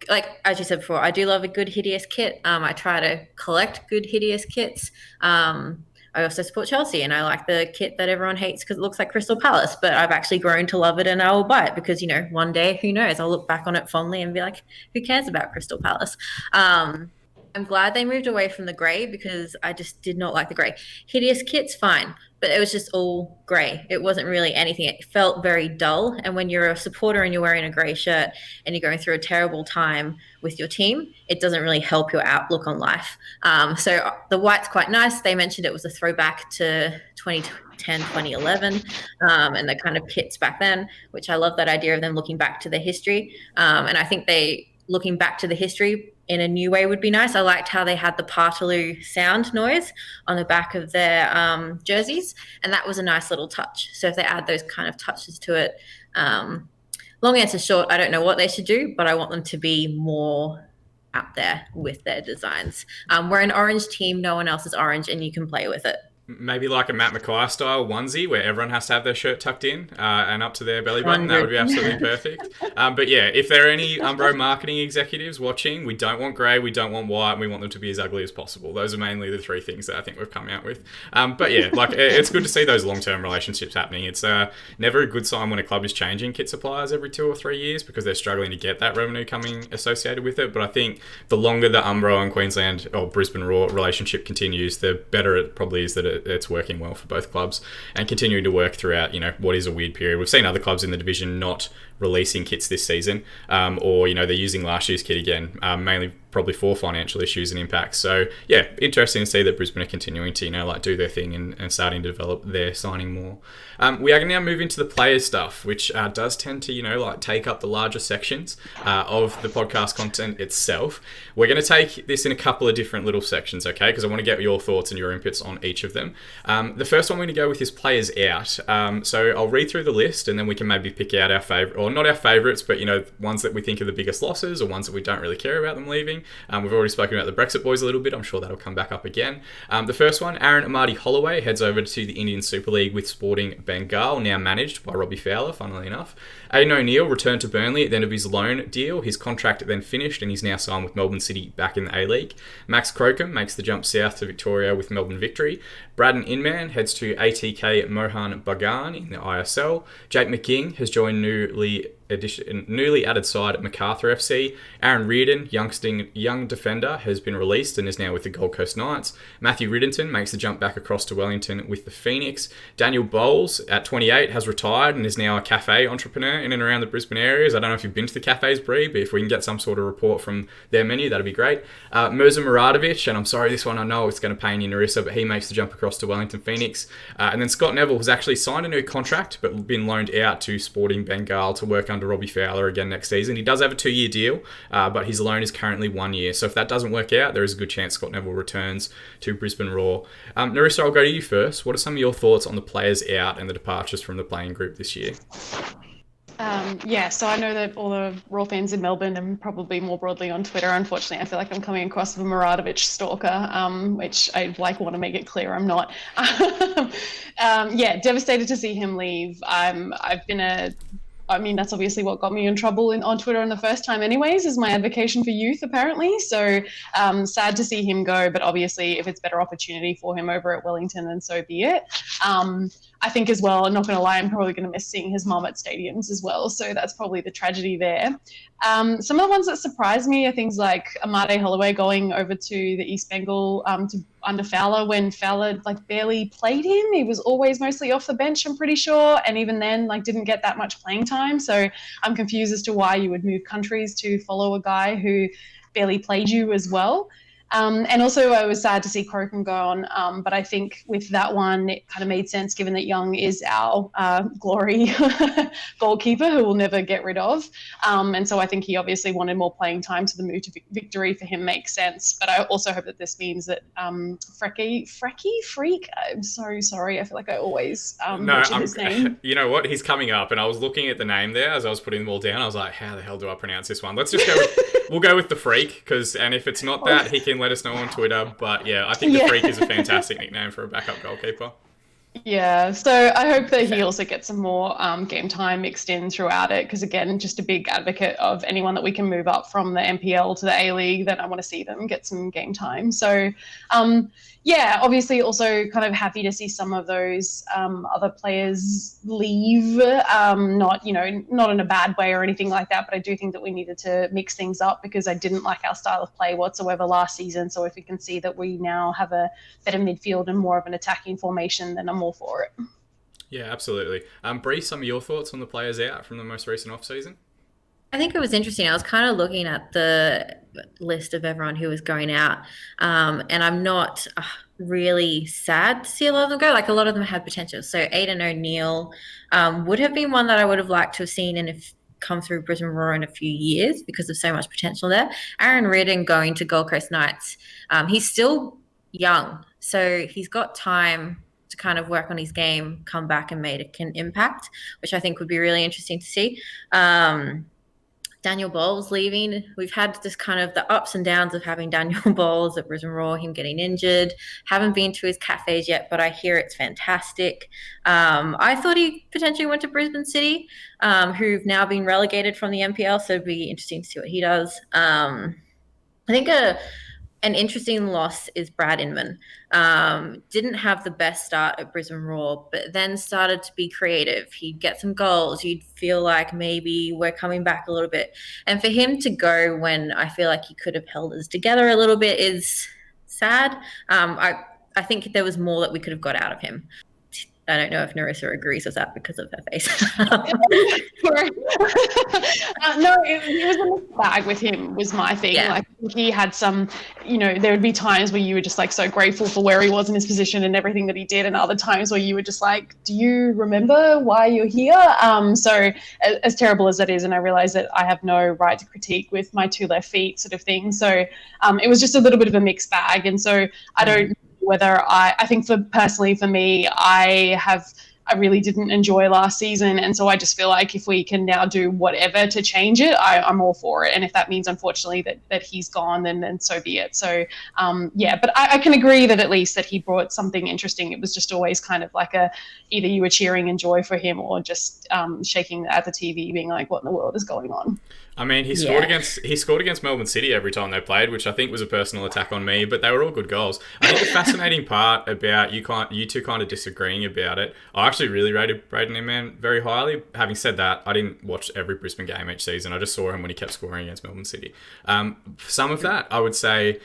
[SPEAKER 2] like as you said before, I do love a good hideous kit. I try to collect good hideous kits. I also support Chelsea, and I like the kit that everyone hates because it looks like Crystal Palace, but I've actually grown to love it, and I will buy it because, one day, who knows, I'll look back on it fondly and be like, who cares about Crystal Palace? I'm glad they moved away from the grey because I just did not like the grey. Hideous kit's fine, but it was just all grey. It wasn't really anything. It felt very dull. And when you're a supporter and you're wearing a grey shirt and you're going through a terrible time with your team, it doesn't really help your outlook on life. So the white's quite nice. They mentioned it was a throwback to 2010, 2011, and the kind of kits back then, which I love that idea of them looking back to the history. And I think looking back to the history in a new way would be nice. I liked how they had the Partaloo sound noise on the back of their jerseys, and that was a nice little touch. So if they add those kind of touches to it, long answer short, I don't know what they should do, but I want them to be more out there with their designs. We're an orange team, no one else is orange, and you can play with it.
[SPEAKER 1] Maybe like a Matt Mackay style onesie where everyone has to have their shirt tucked in and up to their belly button. That would be
[SPEAKER 2] 100.
[SPEAKER 1] absolutely perfect. But yeah, if there are any Umbro marketing executives watching, we don't want grey, we don't want white, and we want them to be as ugly as possible. Those are mainly the three things that I think we've come out with. But yeah, like it's good to see those long-term relationships happening. It's never a good sign when a club is changing kit suppliers every 2 or 3 years because they're struggling to get that revenue coming associated with it. But I think the longer the Umbro and Queensland or Brisbane Roar relationship continues, the better it probably is that it's working well for both clubs and continuing to work throughout, what is a weird period. We've seen other clubs in the division not releasing kits this season, or they're using last year's kit again, mainly probably for financial issues and impacts. So yeah, interesting to see that Brisbane are continuing to do their thing and starting to develop their signing more. We are going to now move into the players stuff, which does tend to take up the larger sections of the podcast content itself. We're going to take this in a couple of different little sections, okay? Because I want to get your thoughts and your inputs on each of them. The first one we're going to go with is players out. So I'll read through the list and then we can maybe pick out our favourite, or not our favourites, but ones that we think are the biggest losses or ones that we don't really care about them leaving. We've already spoken about the Brexit boys a little bit. I'm sure that'll come back up again. The first one, Aaron Amadi Holloway heads over to the Indian Super League with Sporting Bengal, now managed by Robbie Fowler, funnily enough. Aidan O'Neill returned to Burnley at the end of his loan deal. His contract then finished and he's now signed with Melbourne City back in the A-League. Max Crocombe makes the jump south to Victoria with Melbourne Victory. Braden Inman heads to ATK Mohan Bagan in the ISL. Jake McGing has joined newly added side at MacArthur FC. Aaron Reardon, young defender, has been released and is now with the Gold Coast Knights. Matthew Riddington makes the jump back across to Wellington with the Phoenix. Daniel Bowles, at 28, has retired and is now a cafe entrepreneur in and around the Brisbane areas. I don't know if you've been to the cafes, Bree, but if we can get some sort of report from their menu, that'd be great. Mirza Muradovic, and I'm sorry, this one I know it's going to pain you, Narissa, but he makes the jump across to Wellington Phoenix. And then Scott Neville has actually signed a new contract, but been loaned out to Sporting Bengal to work under Robbie Fowler again next season. He does have a 2-year deal, but his loan is currently 1 year. So if that doesn't work out, there is a good chance Scott Neville returns to Brisbane Roar. Narissa, I'll go to you first. What are some of your thoughts on the players out and the departures from the playing group this year?
[SPEAKER 3] So I know that all the Raw fans in Melbourne and probably more broadly on Twitter, unfortunately, I feel like I'm coming across as a Muradovic stalker, which I want to make it clear I'm not. Devastated to see him leave. That's obviously what got me in trouble on Twitter in the first time anyways, is my advocacy for youth, apparently. So sad to see him go, but obviously if it's better opportunity for him over at Wellington, then so be it. I think as well, I'm not going to lie, I'm probably going to miss seeing his mum at stadiums as well. So that's probably the tragedy there. Some of the ones that surprised me are things like Amade Holloway going over to the East Bengal under Fowler when Fowler barely played him. He was always mostly off the bench, I'm pretty sure. And even then didn't get that much playing time. So I'm confused as to why you would move countries to follow a guy who barely played you as well. And also I was sad to see Crocombe go on, but I think with that one, it kind of made sense given that Young is our glory goalkeeper who we'll never get rid of. And so I think he obviously wanted more playing time, so the move to Victory for him makes sense. But I also hope that this means that Freak, I'm so sorry. I feel like I always butcher his name.
[SPEAKER 1] You know what? He's coming up, and I was looking at the name there as I was putting them all down. I was like, how the hell do I pronounce this one? Let's just go we'll go with the Freak, and if it's not that, he can let us know on Twitter. But yeah, I think the Freak is a fantastic nickname for a backup goalkeeper.
[SPEAKER 3] Yeah, so I hope that he also gets some more game time mixed in throughout it, because again, just a big advocate of anyone that we can move up from the NPL to the A-League, then I want to see them get some game time. So obviously also kind of happy to see some of those other players leave, not in a bad way or anything like that, but I do think that we needed to mix things up because I didn't like our style of play whatsoever last season. So if we can see that we now have a better midfield and more of an attacking formation, then I'm all for it.
[SPEAKER 1] Yeah, absolutely. Bree, some of your thoughts on the players out from the most recent off-season?
[SPEAKER 2] I think it was interesting. I was kind of looking at the list of everyone who was going out, and I'm not really sad to see a lot of them go. A lot of them had potential. So Aidan O'Neill would have been one that I would have liked to have seen and come through Brisbane Roar in a few years because of so much potential there. Aaron Reardon going to Gold Coast Knights. He's still young, so he's got time to kind of work on his game, come back and make an impact, which I think would be really interesting to see. Daniel Bowles leaving. We've had this kind of the ups and downs of having Daniel Bowles at Brisbane Roar, him getting injured. Haven't been to his cafes yet, but I hear it's fantastic. I thought he potentially went to Brisbane City, who've now been relegated from the NPL, so it'd be interesting to see what he does. I think an interesting loss is Brad Inman. Didn't have the best start at Brisbane Roar, but then started to be creative. He'd get some goals. You'd feel like maybe we're coming back a little bit. And for him to go when I feel like he could have held us together a little bit is sad. I think there was more that we could have got out of him. I don't know if Narissa agrees with that because of her face.
[SPEAKER 3] No, it was a mixed bag with him was my thing.
[SPEAKER 2] Yeah.
[SPEAKER 3] Like he had some, there would be times where you were just like so grateful for where he was in his position and everything that he did, and other times where you were just like, do you remember why you're here? So as terrible as that is, and I realize that I have no right to critique with my two left feet sort of thing. So it was just a little bit of a mixed bag. And so I don't whether I think personally for me, I really didn't enjoy last season. And so I just feel like if we can now do whatever to change it, I'm all for it. And if that means, unfortunately, that he's gone, then so be it. So, but I can agree that at least that he brought something interesting. It was just always kind of like either you were cheering in joy for him or just shaking at the TV being like, what in the world is going on?
[SPEAKER 1] I mean, he scored against Melbourne City every time they played, which I think was a personal attack on me, but they were all good goals. I think the fascinating part about you two kind of disagreeing about it, I actually really rated Braden Inman very highly. Having said that, I didn't watch every Brisbane game each season. I just saw him when he kept scoring against Melbourne City. Some of that, I would say,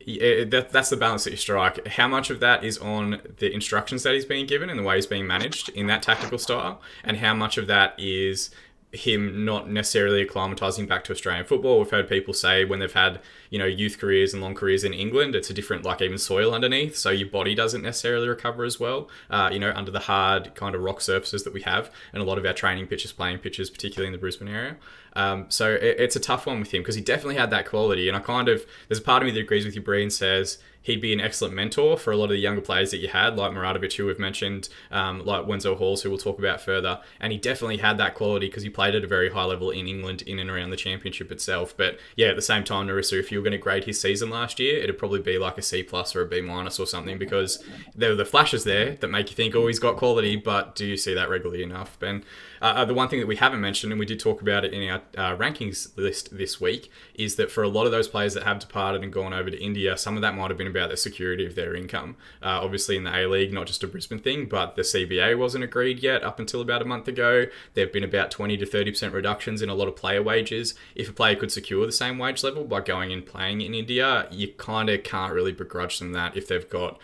[SPEAKER 1] that's the balance that you strike. How much of that is on the instructions that he's being given and the way he's being managed in that tactical style, and how much of that is him not necessarily acclimatizing back to Australian football. We've heard people say when they've had, youth careers and long careers in England, it's a different, even soil underneath, so your body doesn't necessarily recover as well, under the hard kind of rock surfaces that we have, and a lot of our training pitches, playing pitches, particularly in the Brisbane area. So it's a tough one with him because he definitely had that quality, and there's a part of me that agrees with you, Bree, and says he'd be an excellent mentor for a lot of the younger players that you had, like Maradovic, who we've mentioned, like Wenzel Halls, who we'll talk about further. And he definitely had that quality because he played at a very high level in England, in and around the championship itself. But yeah, at the same time, Narissa, if you were going to grade his season last year, it'd probably be like a C+ or a B- or something, because there were the flashes there that make you think, oh, he's got quality, but do you see that regularly enough? Ben, the one thing that we haven't mentioned, and we did talk about it in our rankings list this week, is that for a lot of those players that have departed and gone over to India, some of that might have been about the security of their income. Obviously in the A-League, not just a Brisbane thing, but the CBA wasn't agreed yet up until about a month ago. There have been about 20 to 30% reductions in a lot of player wages. If a player could secure the same wage level by going and playing in India, you kind of can't really begrudge them that if they've got,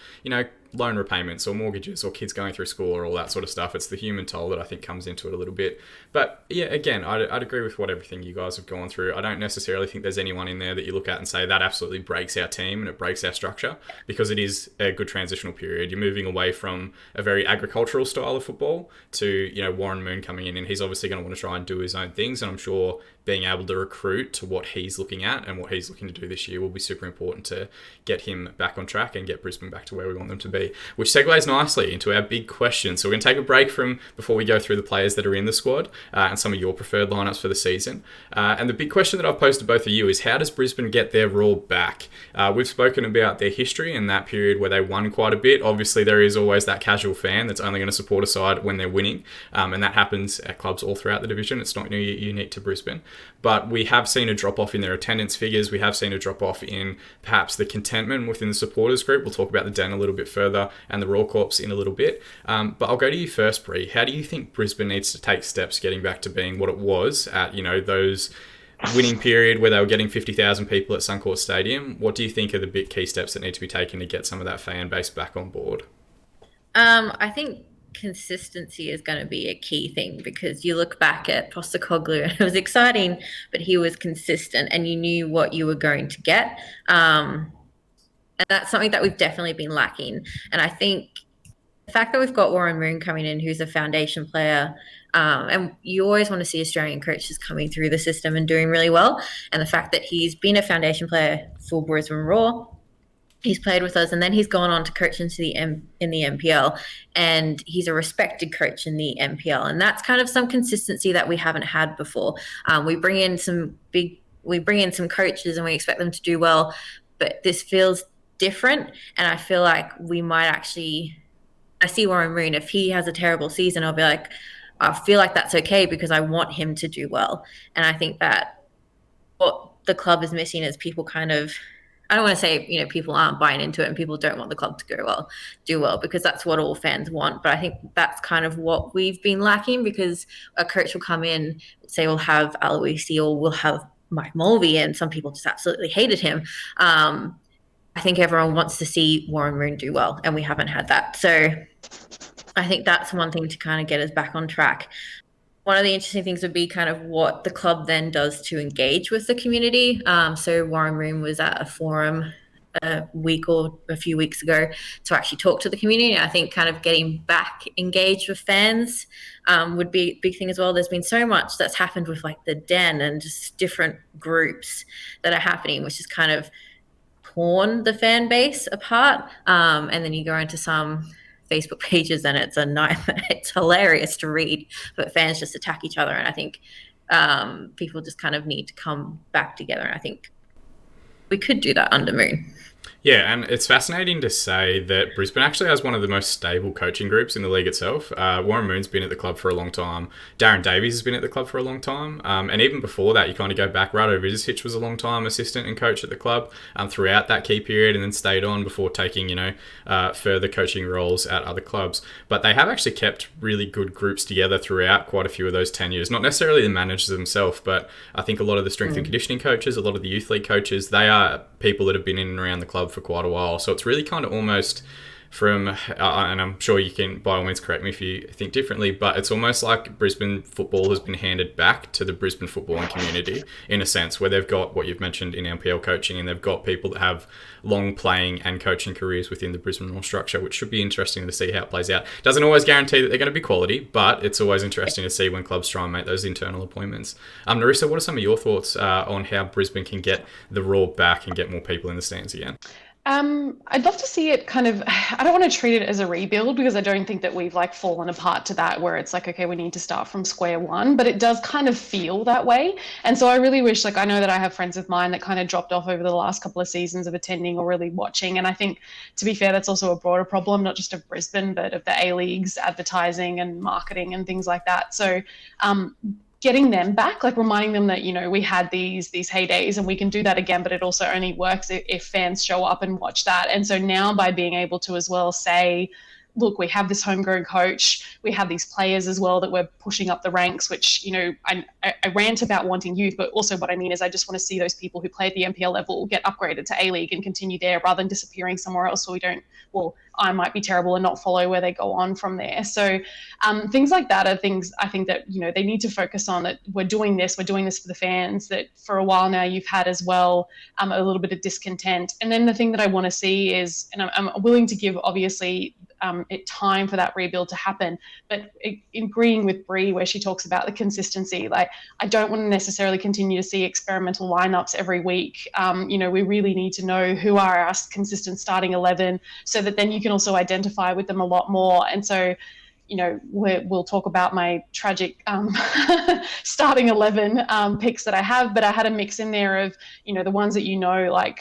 [SPEAKER 1] loan repayments or mortgages or kids going through school or all that sort of stuff. It's the human toll that I think comes into it a little bit. But yeah, again, I'd agree with everything you guys have gone through. I don't necessarily think there's anyone in there that you look at and say that absolutely breaks our team and it breaks our structure, because it is a good transitional period. You're moving away from a very agricultural style of football to, Warren Moon coming in, and he's obviously going to want to try and do his own things. And I'm sure being able to recruit to what he's looking at and what he's looking to do this year will be super important to get him back on track and get Brisbane back to where we want them to be, which segues nicely into our big question. So we're going to take a break before we go through the players that are in the squad and some of your preferred lineups for the season. And the big question that I've posed to both of you is, how does Brisbane get their roar back? We've spoken about their history and that period where they won quite a bit. Obviously, there is always that casual fan that's only going to support a side when they're winning, and that happens at clubs all throughout the division. It's not unique to Brisbane. But we have seen a drop-off in their attendance figures. We have seen a drop-off in perhaps the contentment within the supporters group. We'll talk about the Den a little bit further and the Roar Corps in a little bit. But I'll go to you first, Bree. How do you think Brisbane needs to take steps getting back to being what it was at, those winning period where they were getting 50,000 people at Suncorp Stadium? What do you think are the big key steps that need to be taken to get some of that fan base back on board?
[SPEAKER 2] I think consistency is going to be a key thing, because you look back at Postecoglou and it was exciting, but he was consistent and you knew what you were going to get. And that's something that we've definitely been lacking. And I think the fact that we've got Warren Moon coming in, who's a foundation player, and you always want to see Australian coaches coming through the system and doing really well. And the fact that he's been a foundation player for Brisbane Roar, He's played with us, and then he's gone on to coach into in the NPL, and he's a respected coach in the NPL, and that's kind of some consistency that we haven't had before. We bring in some coaches, and we expect them to do well, but this feels different, and I feel like we might actually. I see Warren Moon. If he has a terrible season, I'll be like, I feel like that's okay because I want him to do well, and I think that what the club is missing is people kind of, I don't want to say, people aren't buying into it and people don't want the club to do well, because that's what all fans want. But I think that's kind of what we've been lacking, because a coach will come in, say we'll have Aloisi or we'll have Mike Mulvey, and some people just absolutely hated him. I think everyone wants to see Warren Moon do well, and we haven't had that. So I think that's one thing to kind of get us back on track. One of the interesting things would be kind of what the club then does to engage with the community. So Warren Moon was at a forum a week or a few weeks ago to actually talk to the community. I think kind of getting back engaged with fans would be a big thing as well. There's been so much that's happened with like the Den and just different groups that are happening, which is kind of torn the fan base apart. And then you go into some Facebook pages and it's a nightmare. It's hilarious to read, but fans just attack each other. And I think people just kind of need to come back together. And I think we could do that under Moon.
[SPEAKER 1] Yeah, and it's fascinating to say that Brisbane actually has one of the most stable coaching groups in the league itself. Warren Moon's been at the club for a long time. Darren Davies has been at the club for a long time. And even before that, you kind of go back. Rado Rizicic was a long time assistant and coach at the club throughout that key period, and then stayed on before taking, further coaching roles at other clubs. But they have actually kept really good groups together throughout quite a few of those tenures. Not necessarily the managers themselves, but I think a lot of the strength and conditioning coaches, a lot of the youth league coaches, they are people that have been in and around the club for quite a while. So it's really kind of almost from, and I'm sure you can by all means correct me if you think differently, but it's almost like Brisbane football has been handed back to the Brisbane footballing community in a sense, where they've got what you've mentioned in NPL coaching, and they've got people that have long playing and coaching careers within the Brisbane Roar structure, which should be interesting to see how it plays out. Doesn't always guarantee that they're going to be quality, but it's always interesting to see when clubs try and make those internal appointments. Narissa, what are some of your thoughts on how Brisbane can get the Roar back and get more people in the stands again?
[SPEAKER 3] I'd love to see it kind of, I don't want to treat it as a rebuild, because I don't think that we've like fallen apart to that where it's like, okay, we need to start from square one, but it does kind of feel that way. And so I really wish, like, I know that I have friends of mine that kind of dropped off over the last couple of seasons of attending or really watching. And I think, to be fair, that's also a broader problem, not just of Brisbane, but of the A-League's advertising and marketing and things like that. So, getting them back, like reminding them that, we had these heydays and we can do that again, but it also only works if fans show up and watch that. And so now by being able to as well say, look, we have this homegrown coach, we have these players as well that we're pushing up the ranks, which, I rant about wanting youth, but also what I mean is I just want to see those people who play at the NPL level get upgraded to A-League and continue there rather than disappearing somewhere else so I might be terrible and not follow where they go on from there. So things like that are things I think that, they need to focus on, that we're doing this for the fans, that for a while now you've had as well a little bit of discontent. And then the thing that I want to see is, and I'm willing to give obviously time for that rebuild to happen, but agreeing with Bree where she talks about the consistency, like I don't want to necessarily continue to see experimental lineups every week. We really need to know who are our consistent starting 11, so that then you can also identify with them a lot more. And so we'll talk about my tragic starting 11 picks that I have, but I had a mix in there of, the ones that like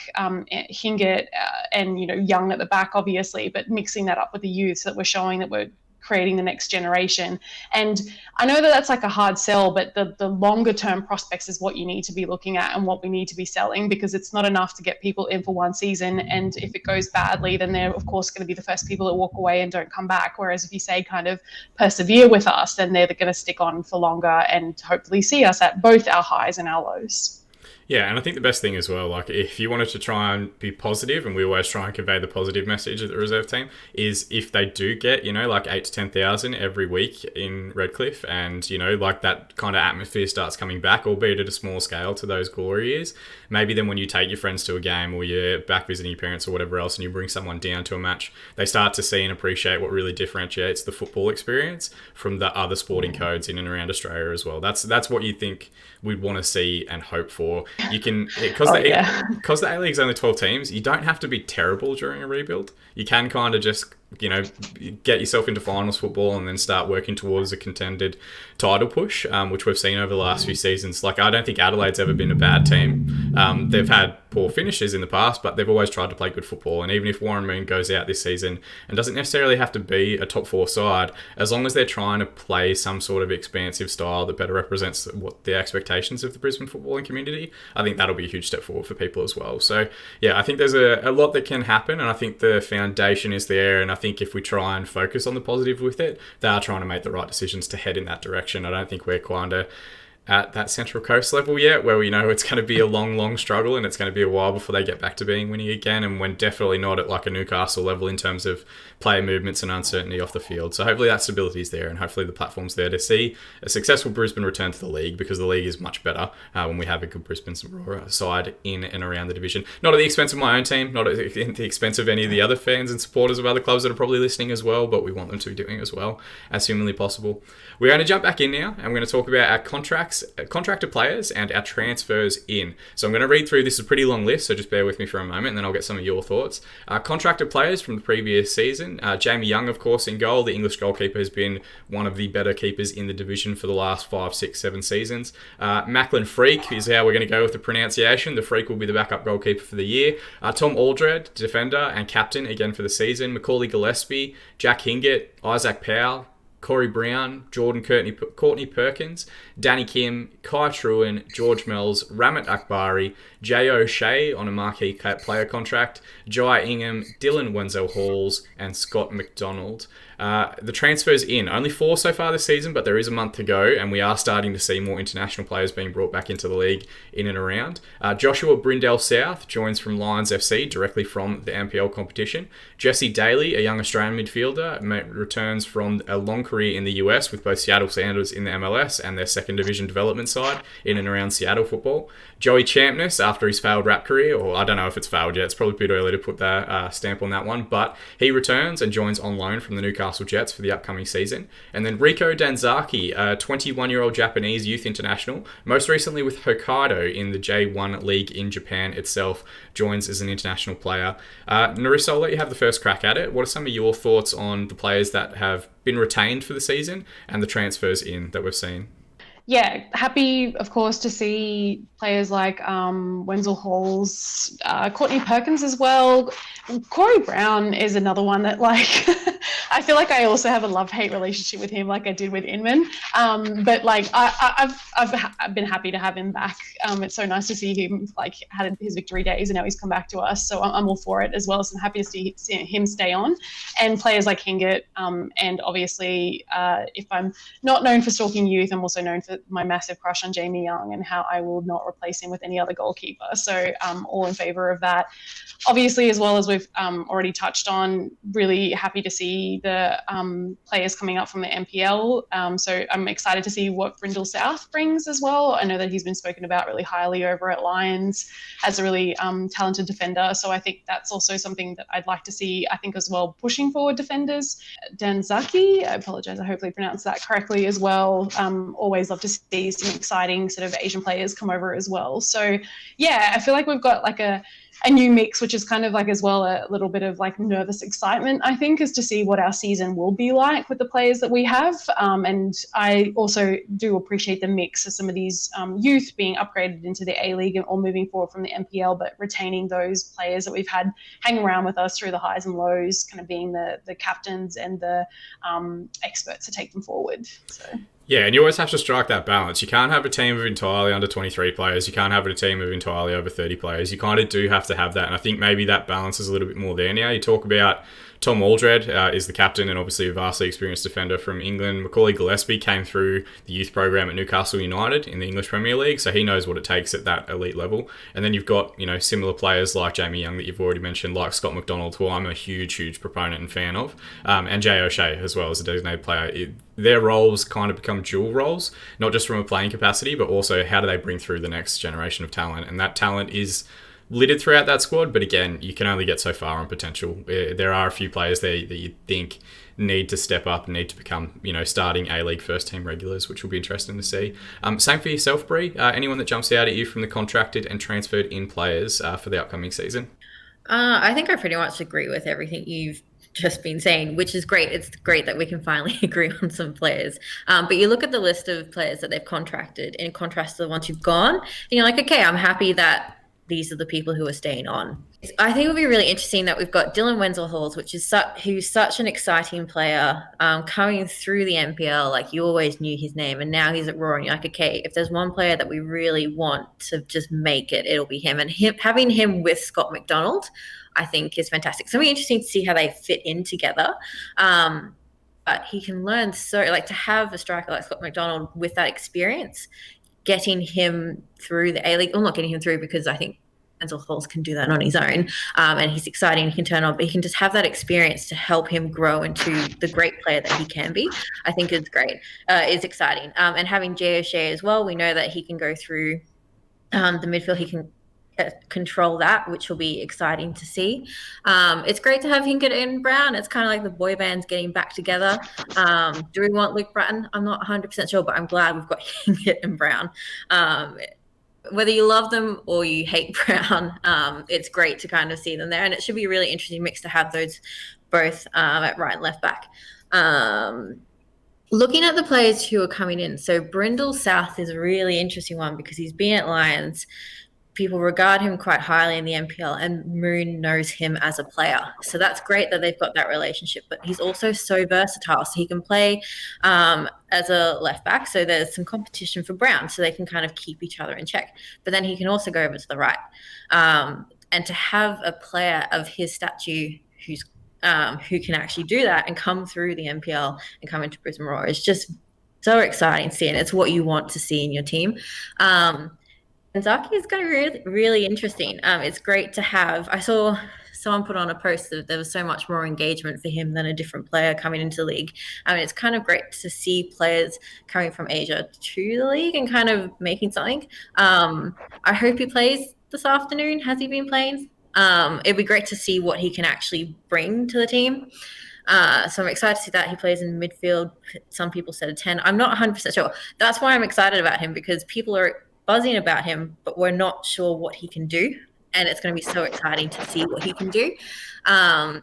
[SPEAKER 3] Hingett and, Young at the back, obviously, but mixing that up with the youth so that we're showing that we're creating the next generation. And I know that that's like a hard sell, but the longer term prospects is what you need to be looking at and what we need to be selling, because it's not enough to get people in for one season. And if it goes badly, then they're of course going to be the first people that walk away and don't come back. Whereas if you say kind of persevere with us, then they're going to stick on for longer and hopefully see us at both our highs and our lows.
[SPEAKER 1] Yeah, and I think the best thing as well, like if you wanted to try and be positive, and we always try and convey the positive message of the reserve team, is if they do get, like 8 to 10,000 every week in Redcliffe, and, like that kind of atmosphere starts coming back, albeit at a small scale to those glory years, maybe then when you take your friends to a game or you're back visiting your parents or whatever else and you bring someone down to a match, they start to see and appreciate what really differentiates the football experience from the other sporting codes in and around Australia as well. That's what you think we'd want to see and hope for or you can, because the A-League's only 12 teams, you don't have to be terrible during a rebuild. You can kind of just, get yourself into finals football and then start working towards a contended title push, which we've seen over the last few seasons. Like, I don't think Adelaide's ever been a bad team. They've had poor finishes in the past, but they've always tried to play good football. And even if Warren Moon goes out this season and doesn't necessarily have to be a top 4 side, as long as they're trying to play some sort of expansive style that better represents what the expectations of the Brisbane footballing community, I think that'll be a huge step forward for people as well. So, yeah, I think there's a lot that can happen, and I think the foundation is there, and I think if we try and focus on the positive with it, they are trying to make the right decisions to head in that direction. I don't think we're kind of at that Central Coast level yet, where we know it's going to be a long struggle and it's going to be a while before they get back to being winning again, and we're definitely not at like a Newcastle level in terms of player movements and uncertainty off the field. So hopefully that stability is there, and hopefully the platform's there to see a successful Brisbane return to the league, because the league is much better when we have a good Brisbane Roar side in and around the division. Not at the expense of my own team, not at the expense of any of the other fans and supporters of other clubs that are probably listening as well, but we want them to be doing as well as humanly possible. We're going to jump back in now, and we're going to talk about our contracted players and our transfers in. So I'm going to read through, this is a pretty long list, so just bear with me for a moment and then I'll get some of your thoughts. Contracted players from the previous season. Jamie Young, of course, in goal. The English goalkeeper has been one of the better keepers in the division for the last 5, 6, 7 seasons. Macklin Freak is how we're going to go with the pronunciation. The Freak will be the backup goalkeeper for the year. Tom Aldred, defender and captain again for the season. Macaulay Gillespie, Jack Hingett, Isaac Powell, Corey Brown, Jordan Courtney Perkins, Danny Kim, Kai Truen, George Mells, Ramit Akbari, Jay O'Shea on a marquee player contract, Jai Ingham, Dylan Wenzel-Halls, and Scott McDonald. The transfers in, only 4 so far this season, but there is a month to go, and we are starting to see more international players being brought back into the league in and around. Joshua Brindell-South joins from Lions FC, directly from the NPL competition. Jesse Daly, a young Australian midfielder, returns from a long career in the US with both Seattle Sounders in the MLS and their second division development side in and around Seattle football. Joey Champness, after his failed rap career, or I don't know if it's failed yet, it's probably a bit early to put that stamp on that one, but he returns and joins on loan from the Newcastle Jets for the upcoming season. And then Rico Danzaki, a 21-year-old Japanese youth international, most recently with Hokkaido in the J1 League in Japan itself, joins as an international player. Narissa, I'll let you have the first crack at it. What are some of your thoughts on the players that have been retained for the season and the transfers in that we've seen?
[SPEAKER 3] Yeah, happy, of course, to see players like Wenzel-Halls, Courtney Perkins as well. Corey Brown is another one that, like, I feel like I also have a love-hate relationship with him, like I did with Inman. But like, I've been happy to have him back. It's so nice to see him, like, had his victory days and now he's come back to us. So I'm all for it as well. So I'm happy to see him stay on. And players like Hingett, and obviously, if I'm not known for stalking youth, I'm also known for my massive crush on Jamie Young and how I will not replace him with any other goalkeeper. So I'm all in favour of that. Obviously, as well as we've already touched on, really happy to see the players coming up from the NPL. So I'm excited to see what Brindle South brings as well. I know that he's been spoken about really highly over at Lions as a really talented defender. So I think that's also something that I'd like to see, I think, as well, pushing forward defenders. Danzaki, I apologise, I hopefully pronounced that correctly as well. Always love to see some exciting sort of Asian players come over as well. So yeah, I feel like we've got like a new mix, which is kind of like as well a little bit of like nervous excitement, I think, is to see what our season will be like with the players that we have. And I also do appreciate the mix of some of these youth being upgraded into the A-League or moving forward from the NPL, but retaining those players that we've had hang around with us through the highs and lows, kind of being the captains and the experts to take them forward. So.
[SPEAKER 1] Yeah, and you always have to strike that balance. You can't have a team of entirely under 23 players. You can't have a team of entirely over 30 players. You kind of do have to have that, and I think maybe that balance is a little bit more there now. You talk about Tom Aldred is the captain and obviously a vastly experienced defender from England. Macaulay Gillespie came through the youth program at Newcastle United in the English Premier League, so he knows what it takes at that elite level. And then you've got, similar players like Jamie Young that you've already mentioned, like Scott McDonald, who I'm a huge proponent and fan of, and Jay O'Shea as well as a designated player. Their roles kind of become dual roles, not just from a playing capacity, but also how do they bring through the next generation of talent. And that talent is littered throughout that squad, but again, you can only get so far on potential. There are a few players there that you think need to step up and need to become, starting A-League first-team regulars, which will be interesting to see. Same for yourself, Brie. Anyone that jumps out at you from the contracted and transferred in players for the upcoming season?
[SPEAKER 2] I think I pretty much agree with everything you've just been saying, which is great. It's great that we can finally agree on some players. But you look at the list of players that they've contracted in contrast to the ones who've gone, and you're like, okay, I'm happy that these are the people who are staying on. I think it'll be really interesting that we've got Dylan Wenzel-Halls, who's such an exciting player, coming through the NPL. Like, you always knew his name, and now he's at Roar, and you're like, okay, if there's one player that we really want to just make it, it'll be him. And having him with Scott McDonald, I think, is fantastic. So it'll be interesting to see how they fit in together. But he can learn to have a striker like Scott McDonald with that experience, getting him through the A-League, well, not getting him through, because I think Wenzel Halls can do that on his own, and he's exciting, he can turn on, but he can just have that experience to help him grow into the great player that he can be. I think it's great. It's exciting. And having Jay O'Shea as well, we know that he can go through the midfield, he can control that, which will be exciting to see. It's great to have Hinkett and Brown. It's kind of like the boy bands getting back together. Do we want Luke Bratton? I'm not 100% sure, but I'm glad we've got Hinkett and Brown. Whether you love them or you hate Brown, it's great to kind of see them there, and it should be a really interesting mix to have those both at right and left back. Looking at the players who are coming in, so Brindle South is a really interesting one because he's been at Lions. People regard him quite highly in the NPL, and Moon knows him as a player. So that's great that they've got that relationship, but he's also so versatile. So he can play as a left back. So there's some competition for Brown, so they can kind of keep each other in check. But then he can also go over to the right. And to have a player of his stature who can actually do that and come through the NPL and come into Brisbane Roar is just so exciting to see. And it's what you want to see in your team. And Zaki is going to be really, really interesting. It's great to have. I saw someone put on a post that there was so much more engagement for him than a different player coming into the league. I mean, it's kind of great to see players coming from Asia to the league and kind of making something. I hope he plays this afternoon. Has he been playing? It'd be great to see what he can actually bring to the team. So I'm excited to see that he plays in midfield. Some people said a 10. I'm not 100% sure. That's why I'm excited about him, because people are buzzing about him, but we're not sure what he can do, and it's going to be so exciting to see what he can do.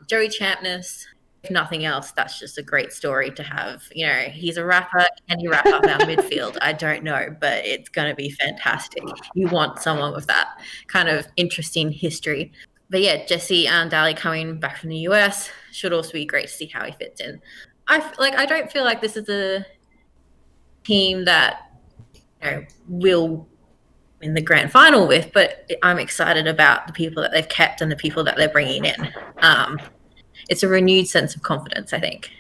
[SPEAKER 2] Joey Champness, if nothing else, that's just a great story to have. He's a rapper. Can he wrap up our midfield? I don't know, but it's going to be fantastic. You want someone with that kind of interesting history. But yeah, Jesse Daly coming back from the US should also be great to see how he fits in. I don't feel like this is a team that will in the grand final with, but I'm excited about the people that they've kept and the people that they're bringing in. It's a renewed sense of confidence, I think.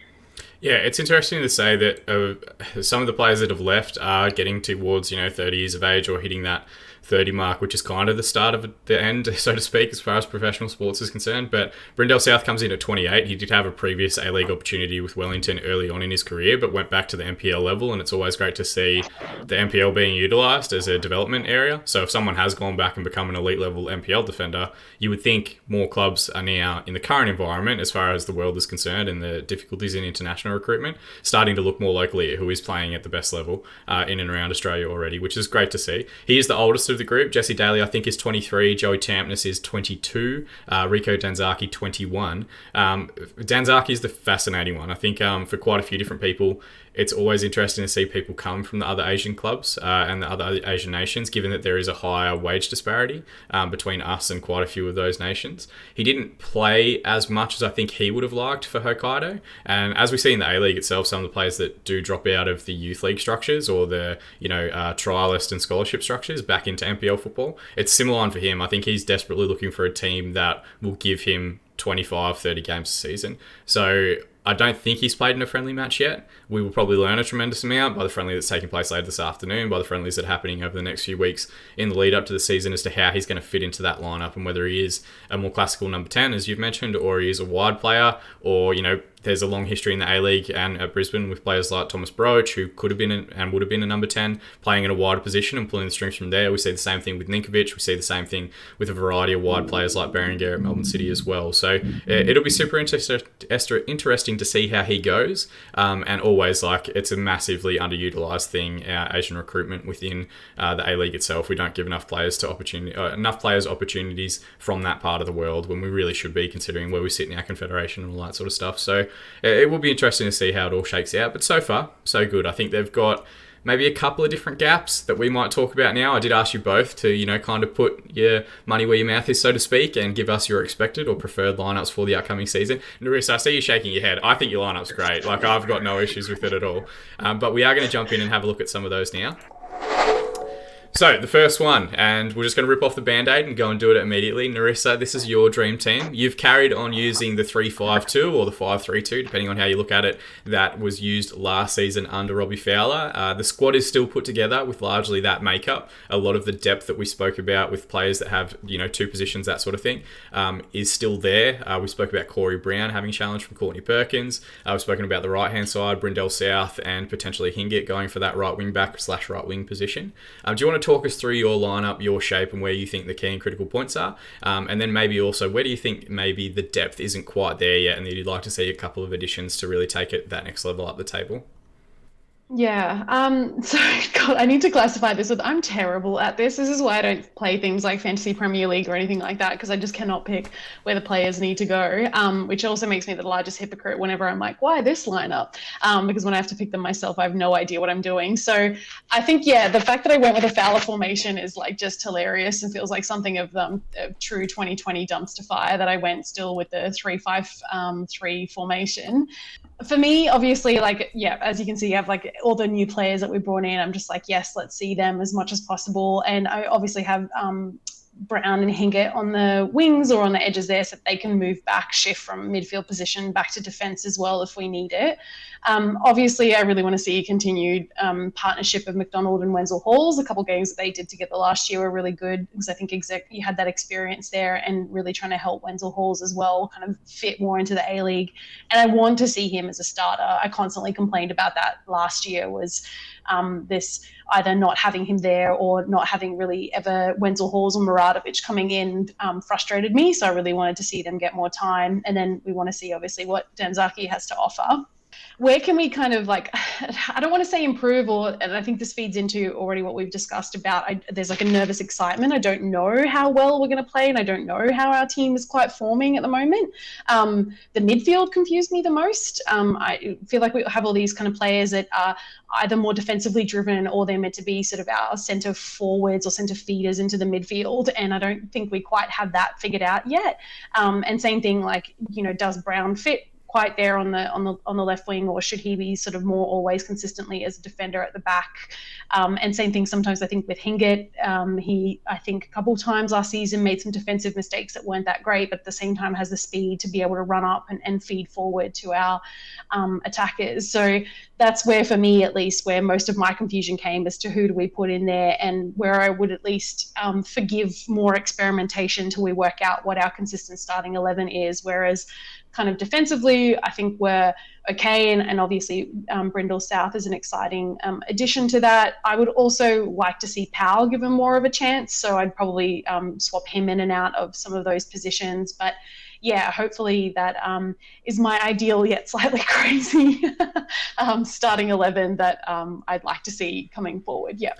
[SPEAKER 1] Yeah, it's interesting to say that some of the players that have left are getting towards 30 years of age or hitting that 30 mark, which is kind of the start of the end, so to speak, as far as professional sports is concerned. But Brindle South comes in at 28. He did have a previous A-League opportunity with Wellington early on in his career, but went back to the NPL level, and it's always great to see the NPL being utilised as a development area. So if someone has gone back and become an elite level NPL defender, you would think more clubs are now, in the current environment, as far as the world is concerned and the difficulties in international recruitment, starting to look more locally at who is playing at the best level in and around Australia already, which is great to see. He is the oldest of the group. Jesse Daly, I think, is 23. Joey Champness is 22. Rico Danzaki, 21. Danzaki is the fascinating one. I think for quite a few different people, it's always interesting to see people come from the other Asian clubs and the other Asian nations, given that there is a higher wage disparity between us and quite a few of those nations. He didn't play as much as I think he would have liked for Hokkaido. And as we see in the A-League itself, some of the players that do drop out of the youth league structures or the trialist and scholarship structures back into NPL football, it's similar on for him. I think he's desperately looking for a team that will give him 25, 30 games a season. So I don't think he's played in a friendly match yet. We will probably learn a tremendous amount by the friendly that's taking place later this afternoon, by the friendlies that are happening over the next few weeks in the lead up to the season, as to how he's going to fit into that lineup and whether he is a more classical number 10, as you've mentioned, or he is a wide player, or, there's a long history in the A-League and at Brisbane with players like Thomas Broach, who could have been and would have been a number 10, playing in a wider position and pulling the strings from there. We see the same thing with Ninkovic. We see the same thing with a variety of wide players like Berenguer at Melbourne City as well. So it'll be super interesting to see how he goes. And always, like, it's a massively underutilised thing, our Asian recruitment within the A-League itself. We don't give enough players opportunities from that part of the world when we really should be, considering where we sit in our confederation and all that sort of stuff. So it will be interesting to see how it all shakes out. But so far, so good. I think they've got maybe a couple of different gaps that we might talk about now. I did ask you both to, kind of put your money where your mouth is, so to speak, and give us your expected or preferred lineups for the upcoming season. Narissa, I see you shaking your head. I think your lineup's great. Like, I've got no issues with it at all. But we are going to jump in and have a look at some of those now. So, the first one, and we're just going to rip off the Band-Aid and go and do it immediately. Narissa, this is your dream team. You've carried on using the 3-5-2 or the 5-3-2, depending on how you look at it, that was used last season under Robbie Fowler. The squad is still put together with largely that makeup. A lot of the depth that we spoke about with players that have, two positions, that sort of thing, is still there. We spoke about Corey Brown having a challenge from Courtney Perkins. We've spoken about the right-hand side, Brindell South, and potentially Hingett going for that right wing-back / right wing position. Do you want to talk us through your lineup, your shape, and where you think the key and critical points are? And then maybe also, where do you think maybe the depth isn't quite there yet and that you'd like to see a couple of additions to really take it that next level up the table?
[SPEAKER 3] Yeah. So, God, I need to classify this with, I'm terrible at this. This is why I don't play things like Fantasy Premier League or anything like that, because I just cannot pick where the players need to go, which also makes me the largest hypocrite whenever I'm like, why this lineup? Because when I have to pick them myself, I have no idea what I'm doing. So I think, the fact that I went with a Fowler formation is like just hilarious and feels like something of a true 2020 dumpster fire, that I went still with the 3-5-3 formation. For me, obviously, as you can see, you have like all the new players that we brought in. I'm just like, yes, let's see them as much as possible. And I obviously have Brown and Hingett on the wings or on the edges there, so that they can move back, shift from midfield position back to defence as well if we need it. Obviously, I really want to see a continued partnership of McDonald and Wenzel Halls. A couple of games that they did together last year were really good, because I think you had that experience there and really trying to help Wenzel Halls as well kind of fit more into the A-League. And I want to see him as a starter. I constantly complained about that last year, was this either not having him there or not having really ever Wenzel Halls or Muradovic coming in frustrated me. So I really wanted to see them get more time. And then we want to see, obviously, what Danzaki has to offer. Where can we kind of I don't want to say improve, and I think this feeds into already what we've discussed about, there's like a nervous excitement. I don't know how well we're going to play, and I don't know how our team is quite forming at the moment. The midfield confused me the most. I feel like we have all these kind of players that are either more defensively driven, or they're meant to be sort of our centre forwards or centre feeders into the midfield, and I don't think we quite have that figured out yet. And same thing, does Brown fit quite there on the left wing, or should he be sort of more always consistently as a defender at the back? And same thing sometimes I think with Hingett. He, I think a couple of times last season, made some defensive mistakes that weren't that great, but at the same time has the speed to be able to run up and feed forward to our attackers. So that's where, for me at least, where most of my confusion came as to who do we put in there, and where I would at least forgive more experimentation till we work out what our consistent starting 11 is. Whereas kind of defensively, I think we're okay, and obviously Brindell South is an exciting addition to that. I would also like to see Powell given more of a chance, so I'd probably swap him in and out of some of those positions. But yeah, hopefully that is my ideal yet slightly crazy starting 11 that I'd like to see coming forward. Yeah.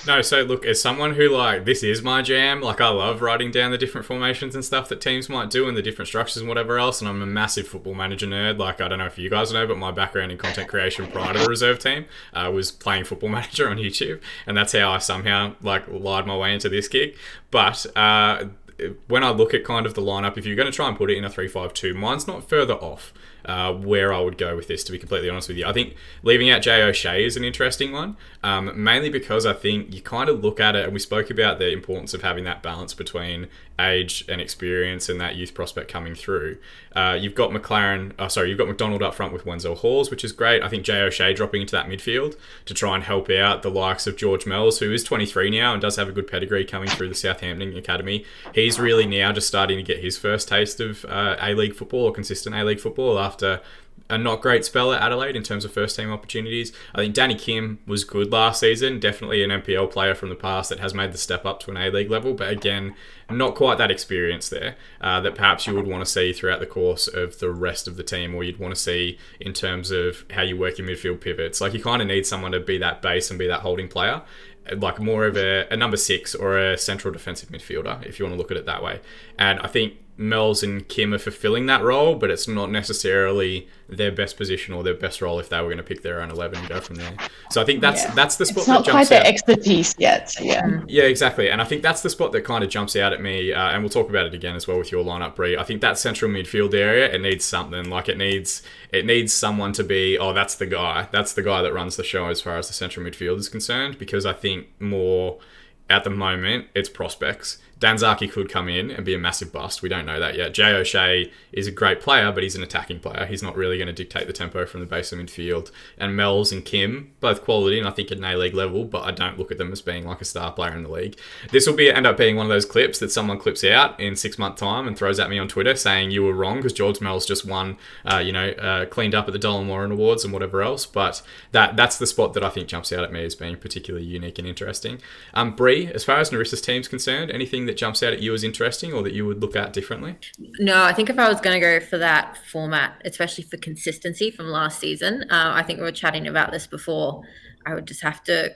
[SPEAKER 1] No, so look, as someone who, this is my jam, I love writing down the different formations and stuff that teams might do and the different structures and whatever else, and I'm a massive Football Manager nerd. I don't know if you guys know, but my background in content creation prior to the reserve team was playing Football Manager on YouTube, and that's how I somehow, lied my way into this gig. But when I look at kind of the lineup, if you're going to try and put it in a 3-5-2, mine's not further off where I would go with this, to be completely honest with you. I think leaving out Jay O'Shea is an interesting one, mainly because I think you kind of look at it, and we spoke about the importance of having that balance between age and experience and that youth prospect coming through. You've got McDonald up front with Wenzel Halls, which is great. I think Jay O'Shea dropping into that midfield to try and help out the likes of George Mells, who is 23 now and does have a good pedigree coming through the Southampton Academy. He's really now just starting to get his first taste of A-League football, or consistent A-League football, after a not great spell at Adelaide in terms of first team opportunities. I think Danny Kim was good last season, definitely an NPL player from the past that has made the step up to an A-League level, but again, not quite that experience there that perhaps you would want to see throughout the course of the rest of the team, or you'd want to see in terms of how you work your midfield pivots. Like, you kind of need someone to be that base and be that holding player, like more of a number 6 or a central defensive midfielder, if you want to look at it that way. And I think Mel's and Kim are fulfilling that role, but it's not necessarily their best position or their best role if they were going to pick their own 11 and go from there. So I think that's the spot that jumps out. It's not
[SPEAKER 3] quite their expertise yet. So
[SPEAKER 1] yeah, exactly. And I think that's the spot that kind of jumps out at me. And we'll talk about it again as well with your lineup, Bree. I think that central midfield area, it needs something. Like, it needs someone to be, that's the guy. That's the guy that runs the show as far as the central midfield is concerned. Because I think more at the moment, it's prospects. Danzaki could come in and be a massive bust. We don't know that yet. Jay O'Shea is a great player, but he's an attacking player. He's not really going to dictate the tempo from the base of midfield. And Mel's and Kim, both quality, and I think at an A-League level, but I don't look at them as being like a star player in the league. This will end up being one of those clips that someone clips out in 6 months' time and throws at me on Twitter saying you were wrong because George Mel's just won, cleaned up at the Dolan Warren Awards and whatever else. But that's the spot that I think jumps out at me as being particularly unique and interesting. Bree, as far as Narissa's team's concerned, anything that jumps out at you as interesting or that you would look at differently?
[SPEAKER 2] No, I think if I was going to go for that format, especially for consistency from last season, I think we were chatting about this before, I would just have to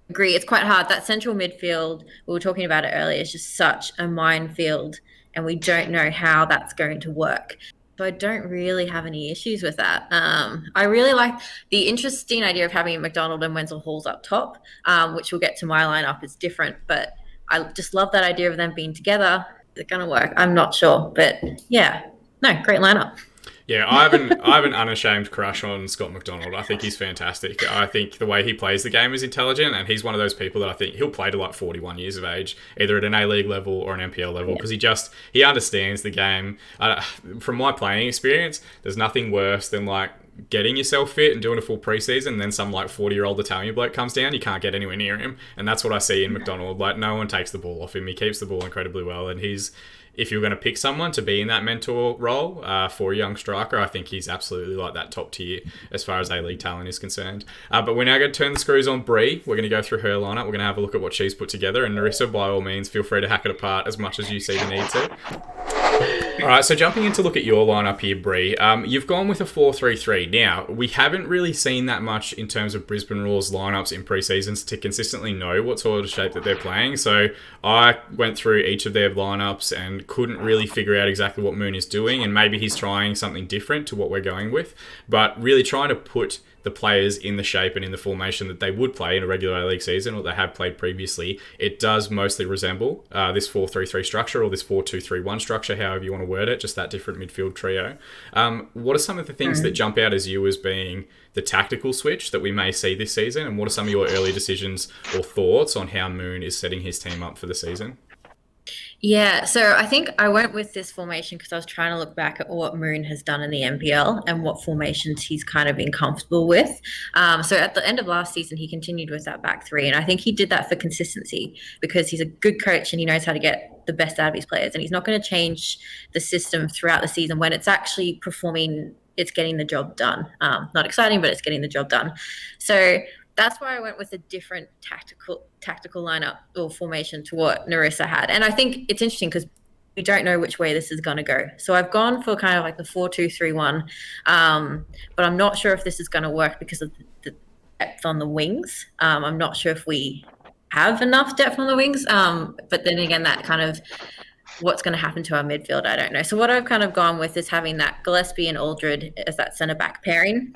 [SPEAKER 2] agree. It's quite hard. That central midfield, we were talking about it earlier, is just such a minefield and we don't know how that's going to work. So I don't really have any issues with that. I really like the interesting idea of having McDonald and Wenzel Halls up top, which we'll get to my lineup is different, but I just love that idea of them being together. Is it going to work? I'm not sure, but yeah, no, great lineup.
[SPEAKER 1] Yeah, I have an unashamed crush on Scott McDonald. I think he's fantastic. I think the way he plays the game is intelligent, and he's one of those people that I think he'll play to like 41 years of age, either at an A-League level or an NPL level, because he understands the game. From my playing experience, there's nothing worse than like getting yourself fit and doing a full preseason, and then some like 40-year-old Italian bloke comes down, you can't get anywhere near him. And that's what I see in McDonald. Like, no one takes the ball off him. He keeps the ball incredibly well, and if you're going to pick someone to be in that mentor role for a young striker, I think he's absolutely like that top tier as far as A-League talent is concerned. But we're now going to turn the screws on Bree. We're going to go through her lineup. We're going to have a look at what she's put together. And Narissa, by all means, feel free to hack it apart as much as you see the need to. All right, so jumping in to look at your lineup here, Bree, you've gone with a 4-3-3. Now, we haven't really seen that much in terms of Brisbane Roar's lineups in pre-seasons to consistently know what sort of shape that they're playing. So I went through each of their lineups and couldn't really figure out exactly what Moon is doing, and maybe he's trying something different to what we're going with, but really trying to put the players in the shape and in the formation that they would play in a regular A-League season or they have played previously. It does mostly resemble this 4-3-3 structure or this 4-2-3-1 structure, however you want to word it, just that different midfield trio. What are some of the things that jump out as you as being the tactical switch that we may see this season, and what are some of your early decisions or thoughts on how Moon is setting his team up for the season?
[SPEAKER 2] Yeah, so I think I went with this formation because I was trying to look back at what Moon has done in the NPL and what formations he's kind of been comfortable with. So at the end of last season, he continued with that back three. And I think he did that for consistency because he's a good coach and he knows how to get the best out of his players. And he's not going to change the system throughout the season when it's actually performing, it's getting the job done. Not exciting, but it's getting the job done. So that's why I went with a different tactical lineup or formation to what Narissa had. And I think it's interesting because we don't know which way this is going to go. So I've gone for kind of like the 4-2-3-1, but I'm not sure if this is going to work because of the depth on the wings. I'm not sure if we have enough depth on the wings, but then again, that kind of what's going to happen to our midfield, I don't know. So what I've kind of gone with is having that Gillespie and Aldred as that centre-back pairing.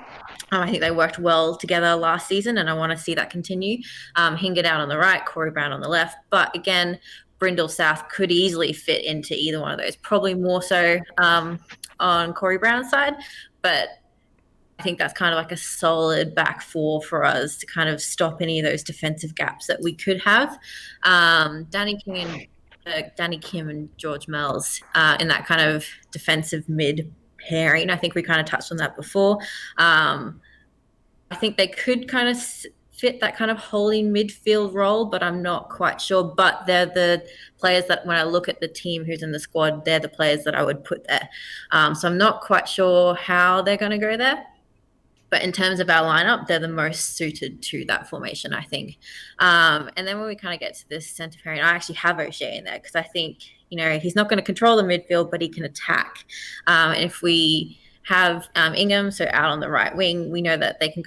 [SPEAKER 2] I think they worked well together last season, and I want to see that continue. Hingard out on the right, Corey Brown on the left. But again, Brindle South could easily fit into either one of those, probably more so on Corey Brown's side. But I think that's kind of like a solid back four for us to kind of stop any of those defensive gaps that we could have. Danny Kim and George Mel's in that kind of defensive mid pairing. I think we kind of touched on that before. I think they could kind of fit that kind of holding midfield role, but I'm not quite sure. But they're the players that, when I look at the team who's in the squad, they're the players that I would put there. So I'm not quite sure how they're going to go there. But in terms of our lineup, they're the most suited to that formation, I think. And then when we kind of get to this centre pairing, I actually have O'Shea in there because I think, he's not going to control the midfield, but he can attack. And if we have Ingham, so out on the right wing, we know that they can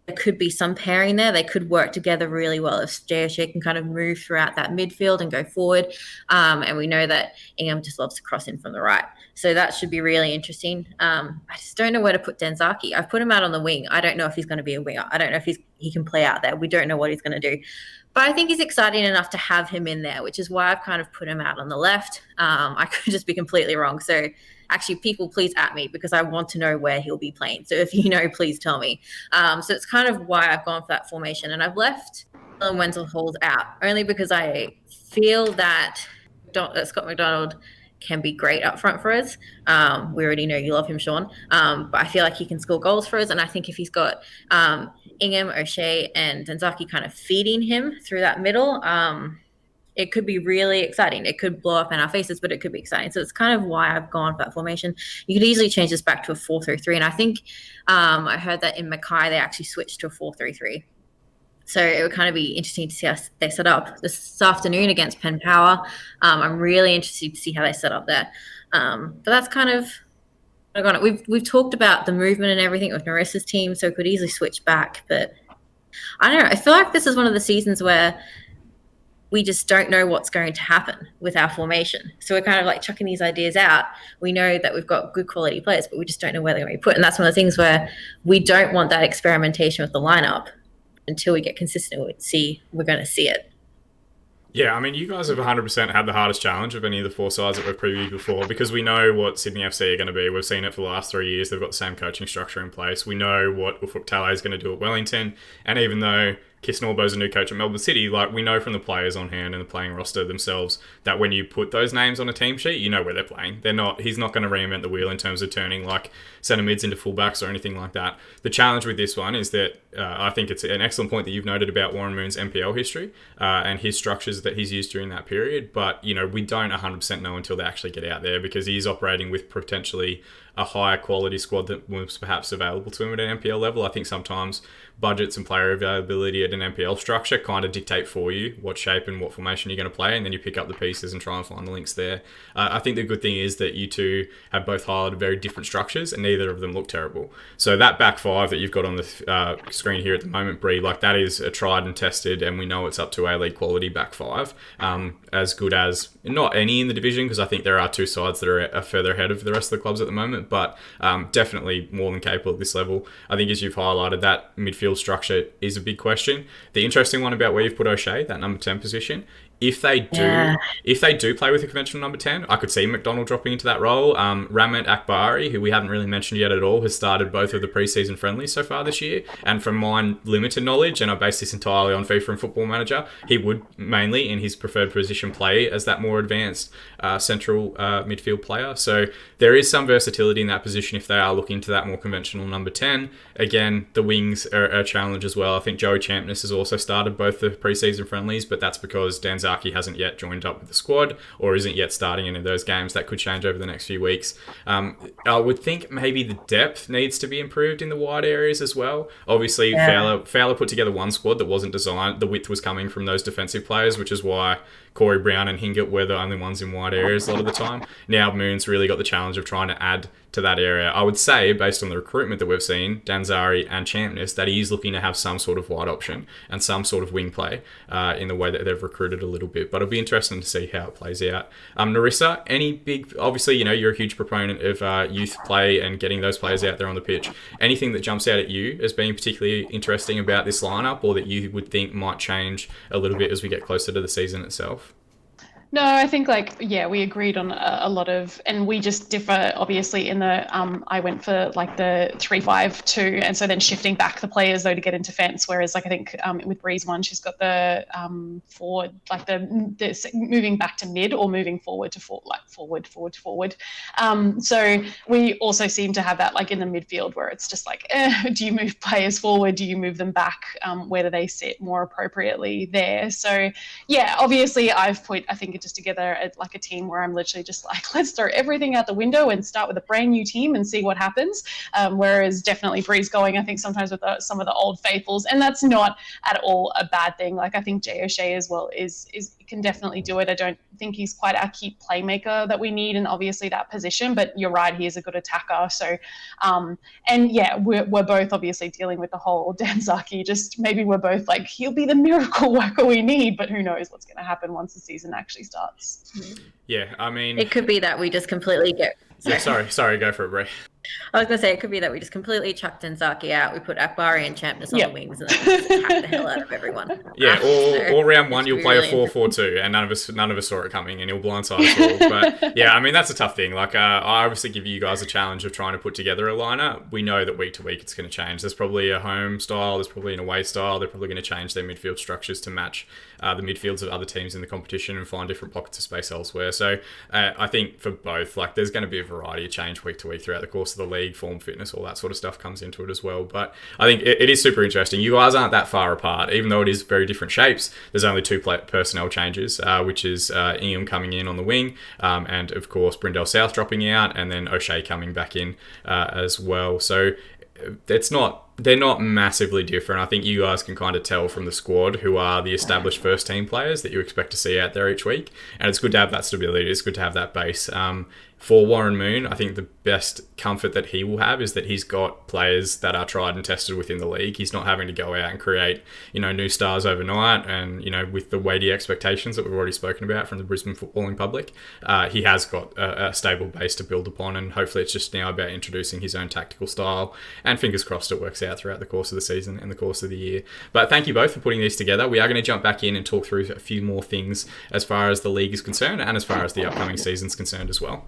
[SPEAKER 2] there could be some pairing there. They could work together really well if O'Shea can kind of move throughout that midfield and go forward. And we know that Ingham just loves to cross in from the right. So that should be really interesting. I just don't know where to put Denzaki. I've put him out on the wing. I don't know if he's going to be a winger. I don't know if he can play out there. We don't know what he's going to do. But I think he's exciting enough to have him in there, which is why I've kind of put him out on the left. I could just be completely wrong. So actually, people, please at me because I want to know where he'll be playing. So if you know, please tell me. So it's kind of why I've gone for that formation. And I've left Wenzel-Halls out only because I feel that Scott McDonald can be great up front for us. We already know you love him, Shaun. But I feel like he can score goals for us. And I think if he's got Ingham, O'Shea, and Denzaki kind of feeding him through that middle, it could be really exciting. It could blow up in our faces, but it could be exciting. So it's kind of why I've gone for that formation. You could easily change this back to a 4-3-3. And I think I heard that in Mackay, they actually switched to a 4-3-3. So it would kind of be interesting to see how they set up this afternoon against Penn Power. I'm really interested to see how they set up there. But that's kind of we've talked about the movement and everything with Narissa's team, so it could easily switch back. But I don't know. I feel like this is one of the seasons where we just don't know what's going to happen with our formation. So we're kind of like chucking these ideas out. We know that we've got good quality players, but we just don't know where they're going to be put. And that's one of the things where we don't want that experimentation with the lineup until we get consistent. We're going to see it.
[SPEAKER 1] Yeah, I mean, you guys have 100% had the hardest challenge of any of the four sides that we've previewed before because we know what Sydney FC are going to be. We've seen it for the last 3 years. They've got the same coaching structure in place. We know what Ufuk Talay is going to do at Wellington. And even though Kiss Norbo's a new coach at Melbourne City, we know from the players on hand and the playing roster themselves that when you put those names on a team sheet, you know where they're playing. He's not going to reinvent the wheel in terms of turning centre mids into fullbacks or anything like that. The challenge with this one is that I think it's an excellent point that you've noted about Warren Moon's NPL history and his structures that he's used during that period. But, we don't 100% know until they actually get out there because he's operating with potentially a higher quality squad that was perhaps available to him at an NPL level. I think sometimes budgets and player availability at an NPL structure kind of dictate for you what shape and what formation you're going to play, and then you pick up the pieces and try and find the links there. I think the good thing is that you two have both highlighted very different structures and neither of them look terrible. So that back five that you've got on the screen here at the moment, Bree, that is a tried and tested, and we know it's up to A-League quality back five, as good as not any in the division, because I think there are two sides that are further ahead of the rest of the clubs at the moment, but definitely more than capable at this level. I think as you've highlighted, that midfield structure is a big question. The interesting one about where you've put O'Shea, that number 10 position, if they do play with a conventional number 10, I could see McDonald dropping into that role. Ramat Akbari, who we haven't really mentioned yet at all, has started both of the preseason friendlies so far this year. And from my limited knowledge, and I base this entirely on FIFA and Football Manager, he would mainly, in his preferred position, play as that more advanced central midfield player. So there is some versatility in that position if they are looking to that more conventional number 10. Again, the wings are a challenge as well. I think Joey Champness has also started both the preseason friendlies, but that's because Danzaki hasn't yet joined up with the squad or isn't yet starting any of those games. That could change over the next few weeks. I would think maybe the depth needs to be improved in the wide areas as well. Obviously, Fowler put together one squad that wasn't designed. The width was coming from those defensive players, which is why Corey Brown and Hingett were the only ones in wide areas a lot of the time. Now Moon's really got the challenge of trying to add to that area. I would say, based on the recruitment that we've seen, Danzari and Champness, that he is looking to have some sort of wide option and some sort of wing play in the way that they've recruited a little bit. But it'll be interesting to see how it plays out. Narissa, obviously, you're a huge proponent of youth play and getting those players out there on the pitch. Anything that jumps out at you as being particularly interesting about this lineup or that you would think might change a little bit as we get closer to the season itself?
[SPEAKER 3] No, I think we agreed on a lot of, and we just differ obviously in the I went for like the 3-5-2, and so then shifting back the players though to get into fence. Whereas I think with Breeze one, she's got the forward, like the moving back to mid or moving forward to forward. So we also seem to have that like in the midfield where it's just like, do you move players forward? Do you move them back? Where do they sit more appropriately there? So yeah, obviously I think just together like a team where I'm literally just like, let's throw everything out the window and start with a brand new team and see what happens. Whereas definitely Bree's going, I think sometimes with some of the old faithfuls, and that's not at all a bad thing. Like I think Jay O'Shea as well is can definitely do it. I don't think he's quite our key playmaker that we need, and obviously that position. But you're right, he is a good attacker. So, and yeah, we're both obviously dealing with the whole Danzaki. Just maybe we're both like, he'll be the miracle worker we need, but who knows what's going to happen once the season actually starts.
[SPEAKER 1] Yeah, I mean,
[SPEAKER 2] it could be that we just completely get.
[SPEAKER 1] Sorry, go for it, Brie.
[SPEAKER 2] I was going to say, it could be that we just completely chucked Danzaki out. We put Akbari and Champness on the wings and then just hack the hell out of everyone.
[SPEAKER 1] Yeah, or round one you'll play a 4-4-2, and none of us saw it coming, and you'll blindside us all. But yeah, I mean that's a tough thing. Like I obviously give you guys a challenge of trying to put together a lineup. We know that week to week it's going to change. There's probably a home style, there's probably an away style. They're probably going to change their midfield structures to match the midfields of other teams in the competition and find different pockets of space elsewhere. So I think for both, like there's going to be a variety of change week to week throughout the course of the league. Form, fitness, all that sort of stuff comes into it as well. But I think it is super interesting. You guys aren't that far apart, even though it is very different shapes. There's only two personnel changes, which is Ingham coming in on the wing, and of course Brindell South dropping out, and then O'Shea coming back in as well. So they're not massively different. I think you guys can kind of tell from the squad who are the established first team players that you expect to see out there each week. And it's good to have that stability. It's good to have that base. For Warren Moon, I think the best comfort that he will have is that he's got players that are tried and tested within the league. He's not having to go out and create, new stars overnight. And, with the weighty expectations that we've already spoken about from the Brisbane footballing public, he has got a stable base to build upon. And hopefully it's just now about introducing his own tactical style. And fingers crossed it works out throughout the course of the season and the course of the year. But thank you both for putting these together. We are going to jump back in and talk through a few more things as far as the league is concerned and as far as the upcoming season is concerned as well.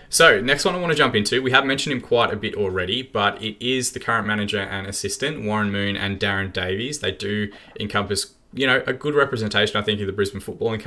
[SPEAKER 1] So, next one I want to jump into, we have mentioned him quite a bit already, but it is the current manager and assistant, Warren Moon and Darren Davies. They do encompass a good representation, I think, of the Brisbane footballing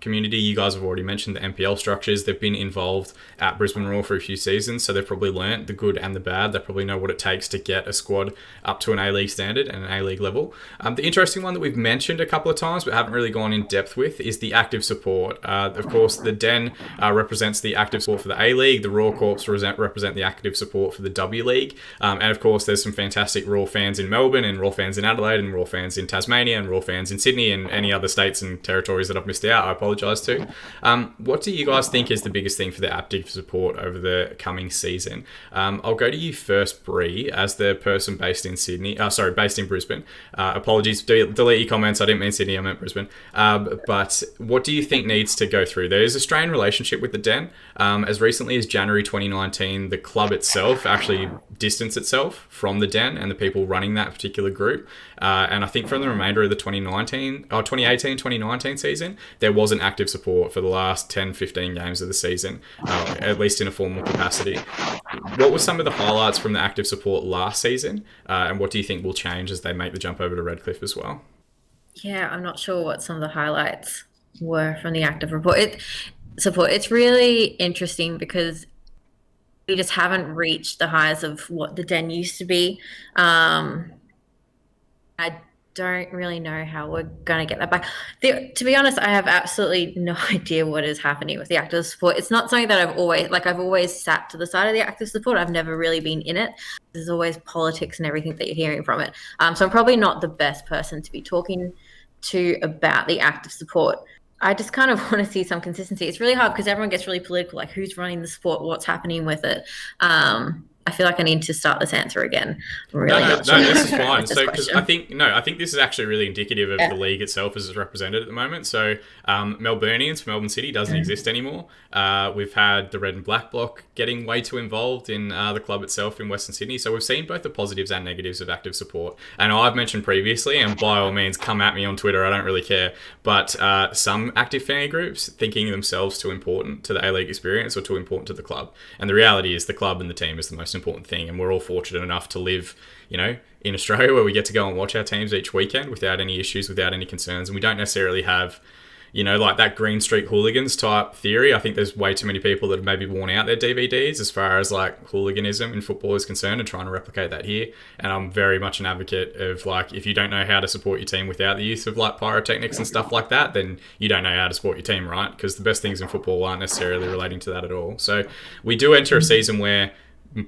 [SPEAKER 1] community. You guys have already mentioned the NPL structures. They've been involved at Brisbane Roar for a few seasons, so they've probably learnt the good and the bad. They probably know what it takes to get a squad up to an A-League standard and an A-League level. The interesting one that we've mentioned a couple of times but haven't really gone in depth with is the active support. Of course, the Den represents the active support for the A-League. The Roar Corps represent the active support for the W League. And of course, there's some fantastic Roar fans in Melbourne and Roar fans in Adelaide and Roar fans in Tasmania and Roar fans in Sydney and any other states and territories that I've missed out. I apologise to. What do you guys think is the biggest thing for the active support over the coming season? I'll go to you first, Bree, as the person based in based in Brisbane. Apologies, delete your comments. I didn't mean Sydney, I meant Brisbane. But what do you think needs to go through? There is a strained relationship with the Den. As recently as January 2019, the club itself actually distanced itself from the Den and the people running that particular group. And I think from the remainder of the 2018-2019 season, there wasn't active support for the last 10-15 games of the season, at least in a formal capacity. What were some of the highlights from the active support last season? And what do you think will change as they make the jump over to Redcliffe as well?
[SPEAKER 2] Yeah, I'm not sure what some of the highlights were from the active support. It's really interesting because we just haven't reached the highs of what the Den used to be. I don't really know how we're going to get that back. To be honest, I have absolutely no idea what is happening with the active support. It's not something that I've always sat to the side of the active support. I've never really been in it. There's always politics and everything that you're hearing from it. So I'm probably not the best person to be talking to about the active support. I just kind of want to see some consistency. It's really hard because everyone gets really political, like who's running the sport, what's happening with it. I feel like I need to start this answer again. I'm
[SPEAKER 1] No,
[SPEAKER 2] really
[SPEAKER 1] no,
[SPEAKER 2] not
[SPEAKER 1] no,
[SPEAKER 2] sure
[SPEAKER 1] this is fine.
[SPEAKER 2] with this
[SPEAKER 1] So, because
[SPEAKER 2] question.
[SPEAKER 1] I think this is actually really indicative of the league itself as it's represented at the moment. So, Melburnians for Melbourne City doesn't exist anymore. We've had the Red and Black Bloc getting way too involved in the club itself in Western Sydney. So, we've seen both the positives and negatives of active support. And I've mentioned previously, and by all means, come at me on Twitter, I don't really care. But some active fan groups thinking themselves too important to the A-League experience or too important to the club. And the reality is the club and the team is the most important thing. And we're all fortunate enough to live, in Australia where we get to go and watch our teams each weekend without any issues, without any concerns. And we don't necessarily have, like that Green Street hooligans type theory. I think there's way too many people that have maybe worn out their DVDs as far as like hooliganism in football is concerned and trying to replicate that here. And I'm very much an advocate of like, if you don't know how to support your team without the use of like pyrotechnics and stuff like that, then you don't know how to support your team, right? Because the best things in football aren't necessarily relating to that at all. So we do enter a season where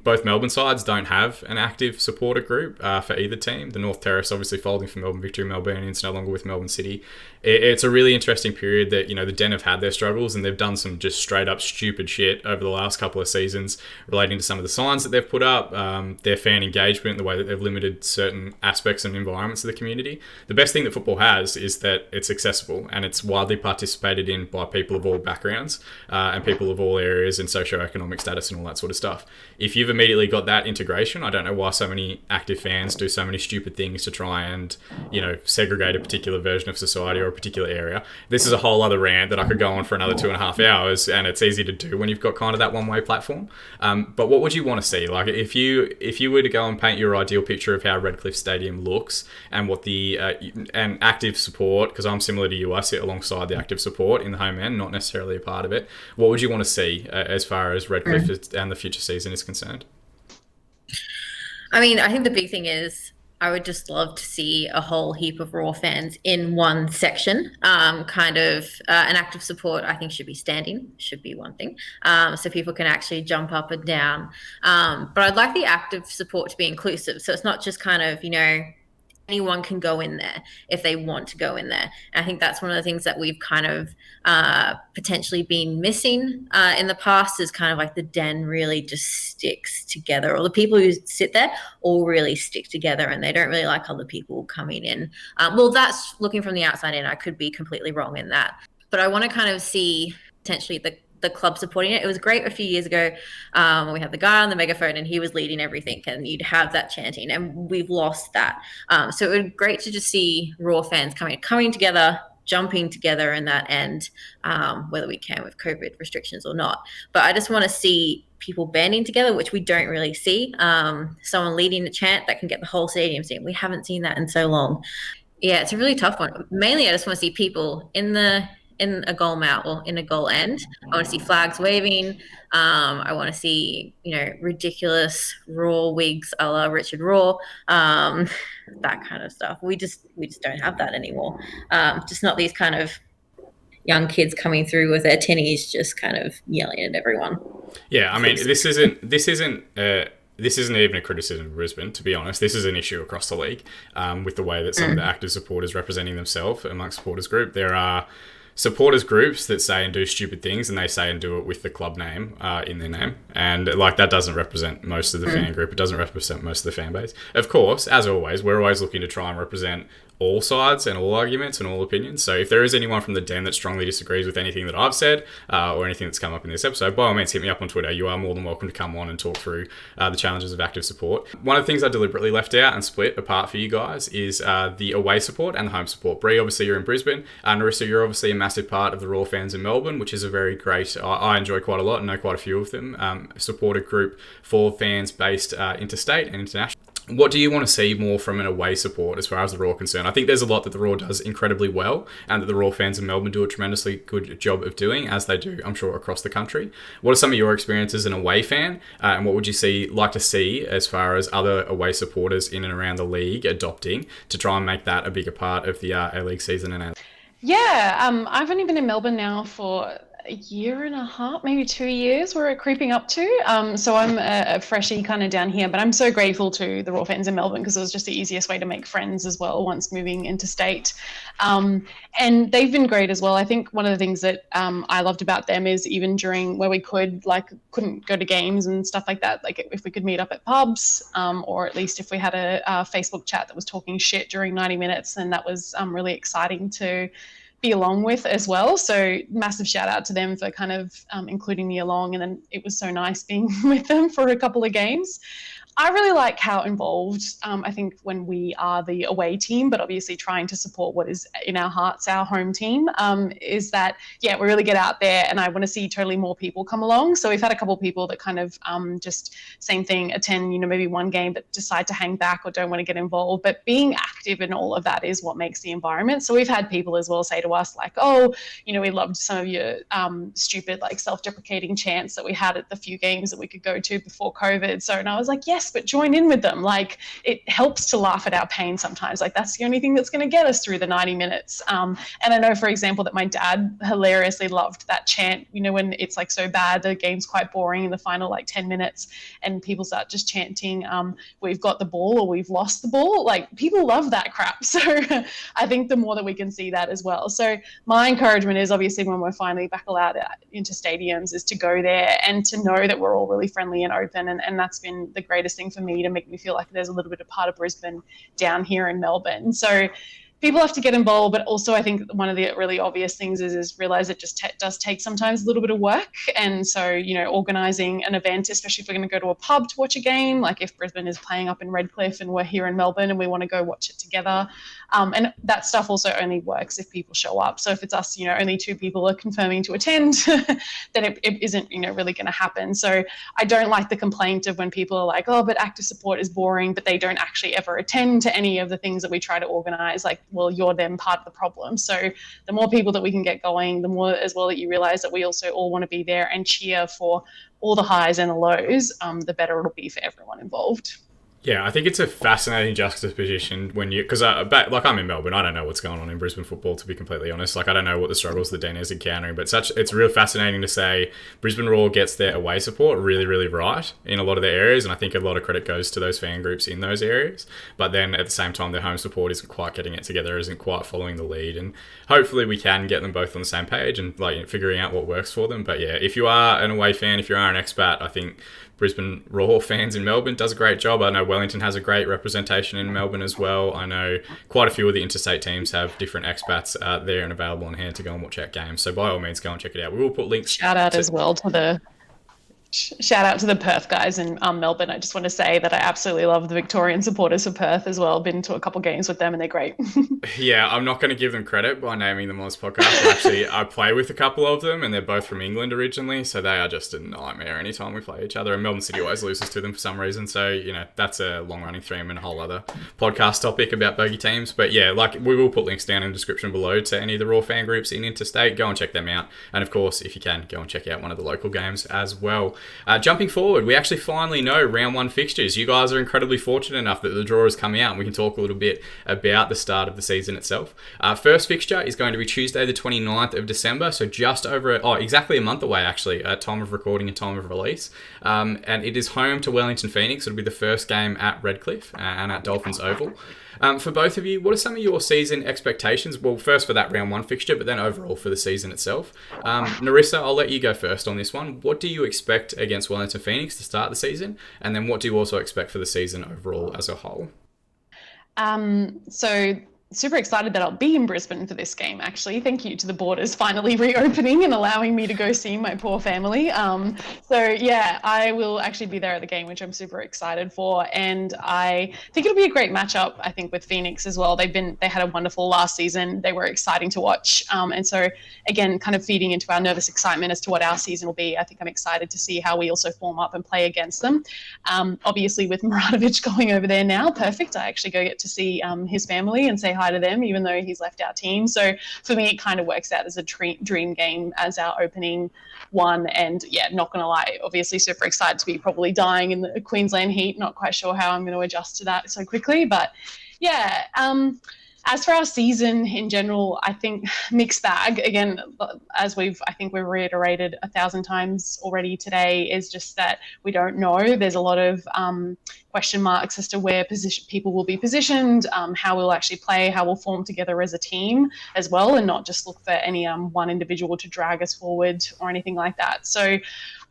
[SPEAKER 1] both Melbourne sides don't have an active supporter group for either team. The North Terrace obviously folding for Melbourne Victory, Melburnians no longer with Melbourne City. It's a really interesting period that, the Den have had their struggles and they've done some just straight up stupid shit over the last couple of seasons relating to some of the signs that they've put up, their fan engagement, the way that they've limited certain aspects and environments of the community. The best thing that football has is that it's accessible and it's widely participated in by people of all backgrounds and people of all areas and socioeconomic status and all that sort of stuff. If you've immediately got that integration, I don't know why so many active fans do so many stupid things to try and, segregate a particular version of society or a particular area. This is a whole other rant that I could go on for another 2.5 hours, and it's easy to do when you've got kind of that one-way platform. But what would you want to see? Like, if you were to go and paint your ideal picture of how Redcliffe Stadium looks and what the and active support, because I'm similar to you, I sit alongside the active support in the home end, not necessarily a part of it. What would you want to see as far as Redcliffe and the future season is concerned?
[SPEAKER 2] I mean, I think the big thing is I would just love to see a whole heap of Raw fans in one section. An active support, I think, should be standing, should be one thing. So people can actually jump up and down. But I'd like the active support to be inclusive. So it's not just kind of, anyone can go in there if they want to go in there. And I think that's one of the things that we've kind of potentially been missing in the past is kind of like the Den really just sticks together, or the people who sit there all really stick together and they don't really like other people coming in. Well, that's looking from the outside in. I could be completely wrong in that. But I want to kind of see potentially the club supporting it. It was great a few years ago. We had the guy on the megaphone and he was leading everything and you'd have that chanting, and we've lost that. So it would be great to just see Raw fans coming together, jumping together in that end, whether we can with COVID restrictions or not. But I just want to see people banding together, which we don't really see. Someone leading the chant that can get the whole stadium singing. We haven't seen that in so long. Yeah, it's a really tough one. Mainly, I just want to see people in a goal mount or in a goal end. I want to see flags waving. I want to see, ridiculous Raw wigs a la Richard Raw, that kind of stuff. We just don't have that anymore. Just not these kind of young kids coming through with their tinnies just kind of yelling at everyone.
[SPEAKER 1] Yeah, I mean, this isn't even a criticism of Brisbane, to be honest. This is an issue across the league with the way that some of the active supporters representing themselves amongst supporters group. There are supporters groups that say and do stupid things, and they say and do it with the club name in their name, and like that doesn't represent most of the fan group. It doesn't represent most of the fan base. Of course, as always, we're always looking to try and represent all sides and all arguments and all opinions. So if there is anyone from the Den that strongly disagrees with anything that I've said or anything that's come up in this episode, by all means hit me up on Twitter. You are more than welcome to come on and talk through the challenges of active support. One of the things I deliberately left out and split apart for you guys is the away support and the home support. Bree, obviously you're in Brisbane. Narissa, you're obviously a massive part of the Raw fans in Melbourne, which is a very great, I enjoy quite a lot and know quite a few of them, supporter group for fans based interstate and international. What do you want to see more from an away support as far as the Raw are concerned? I think there's a lot that the Raw does incredibly well and that the Raw fans in Melbourne do a tremendously good job of doing, as they do, I'm sure, across the country. What are some of your experiences as an away fan and what would you like to see as far as other away supporters in and around the league adopting to try and make that a bigger part of the A-League season? And
[SPEAKER 3] Yeah, I've only been in Melbourne now for a year and a half, maybe 2 years we're creeping up to. So I'm a freshie kind of down here, but I'm so grateful to the Raw fans in Melbourne because it was just the easiest way to make friends as well once moving interstate. And they've been great as well. I think one of the things that I loved about them is even during where we couldn't go to games and stuff like that, like if we could meet up at pubs or at least if we had a Facebook chat that was talking shit during 90 minutes, and that was really exciting to be along with as well. So massive shout out to them for kind of including me along. And then it was so nice being with them for a couple of games. I really like how involved I think when we are the away team, but obviously trying to support what is in our hearts, our home team, is that, yeah, we really get out there and I want to see totally more people come along. So we've had a couple of people that kind of just same thing, attend, maybe one game, but decide to hang back or don't want to get involved. But being active in all of that is what makes the environment. So we've had people as well say to us like, oh, we loved some of your stupid like self-deprecating chants that we had at the few games that we could go to before COVID. So, and I was like, yes, but join in with them. Like it helps to laugh at our pain sometimes. Like that's the only thing that's going to get us through the 90 minutes. And I know, for example, that my dad hilariously loved that chant, when it's like so bad, the game's quite boring in the final like 10 minutes and people start just chanting, we've got the ball or we've lost the ball. Like people love that crap. So I think the more that we can see that as well. So my encouragement is obviously when we're finally back allowed into stadiums is to go there and to know that we're all really friendly and open. And that's been the greatest thing for me to make me feel like there's a little bit of part of Brisbane down here in Melbourne. So people have to get involved, but also I think one of the really obvious things is realize it just does take sometimes a little bit of work. And so, organising an event, especially if we're going to go to a pub to watch a game, like if Brisbane is playing up in Redcliffe and we're here in Melbourne and we want to go watch it together. And that stuff also only works if people show up. So if it's us, only 2 people are confirming to attend, then it isn't, really going to happen. So I don't like the complaint of when people are like, oh, but active support is boring, but they don't actually ever attend to any of the things that we try to organize. Like, well, you're then part of the problem. So the more people that we can get going, the more as well that you realize that we also all want to be there and cheer for all the highs and the lows, the better it'll be for everyone involved.
[SPEAKER 1] Yeah, I think it's a fascinating juxtaposition when because I'm in Melbourne, I don't know what's going on in Brisbane football, to be completely honest. Like I don't know what the struggles the Den is encountering, but it's real fascinating to say Brisbane Roar gets their away support really, really right in a lot of their areas, and I think a lot of credit goes to those fan groups in those areas. But then at the same time, their home support isn't quite getting it together, isn't quite following the lead, and hopefully we can get them both on the same page and like figuring out what works for them. But yeah, if you are an away fan, if you are an expat, I think Brisbane Roar fans in Melbourne does a great job. I know Wellington has a great representation in Melbourne as well. I know quite a few of the interstate teams have different expats there and available on hand to go and watch out games. So by all means, go and check it out. We will put links.
[SPEAKER 3] Shout out as well to the Perth guys in Melbourne. I just want to say that I absolutely love the Victorian supporters for Perth as well. Been to a couple games with them and they're great.
[SPEAKER 1] Yeah, I'm not going to give them credit by naming them on this podcast. Actually, I play with a couple of them and they're both from England originally, so they are just a nightmare anytime we play each other, and Melbourne City always loses to them for some reason. So, that's a long-running theme and a whole other podcast topic about bogey teams. But yeah, like we will put links down in the description below to any of the Raw fan groups in interstate. Go and check them out. And of course, if you can, go and check out one of the local games as well. Jumping forward, we actually finally know round 1 fixtures. You guys are incredibly fortunate enough that the draw is coming out and we can talk a little bit about the start of the season itself. First fixture is going to be Tuesday the 29th of December, so just over, exactly a month away actually, at time of recording and time of release. And it is home to Wellington Phoenix. It'll be the first game at Redcliffe and at Dolphins Oval. For both of you, what are some of your season expectations? Well, first for that round 1 fixture, but then overall for the season itself. Narissa, I'll let you go first on this one. What do you expect against Wellington Phoenix to start the season? And then what do you also expect for the season overall as a whole?
[SPEAKER 3] So super excited that I'll be in Brisbane for this game, actually. Thank you to the borders finally reopening and allowing me to go see my poor family. So yeah, I will actually be there at the game, which I'm super excited for. And I think it'll be a great matchup, I think, with Phoenix as well. They had a wonderful last season. They were exciting to watch. And so again, kind of feeding into our nervous excitement as to what our season will be. I think I'm excited to see how we also form up and play against them. Obviously with Muratovic going over there now, perfect. I actually go get to see his family and say hi to them, even though he's left our team. So for me, it kind of works out as a dream game as our opening one. And yeah, not going to lie, obviously super excited to be probably dying in the Queensland heat. Not quite sure how I'm going to adjust to that so quickly, but yeah. As for our season in general, I think mixed bag. Again, as I think we've reiterated 1,000 times already today, is just that we don't know. There's a lot of question marks as to where people will be positioned, how we'll actually play, how we'll form together as a team as well, and not just look for any one individual to drag us forward or anything like that. So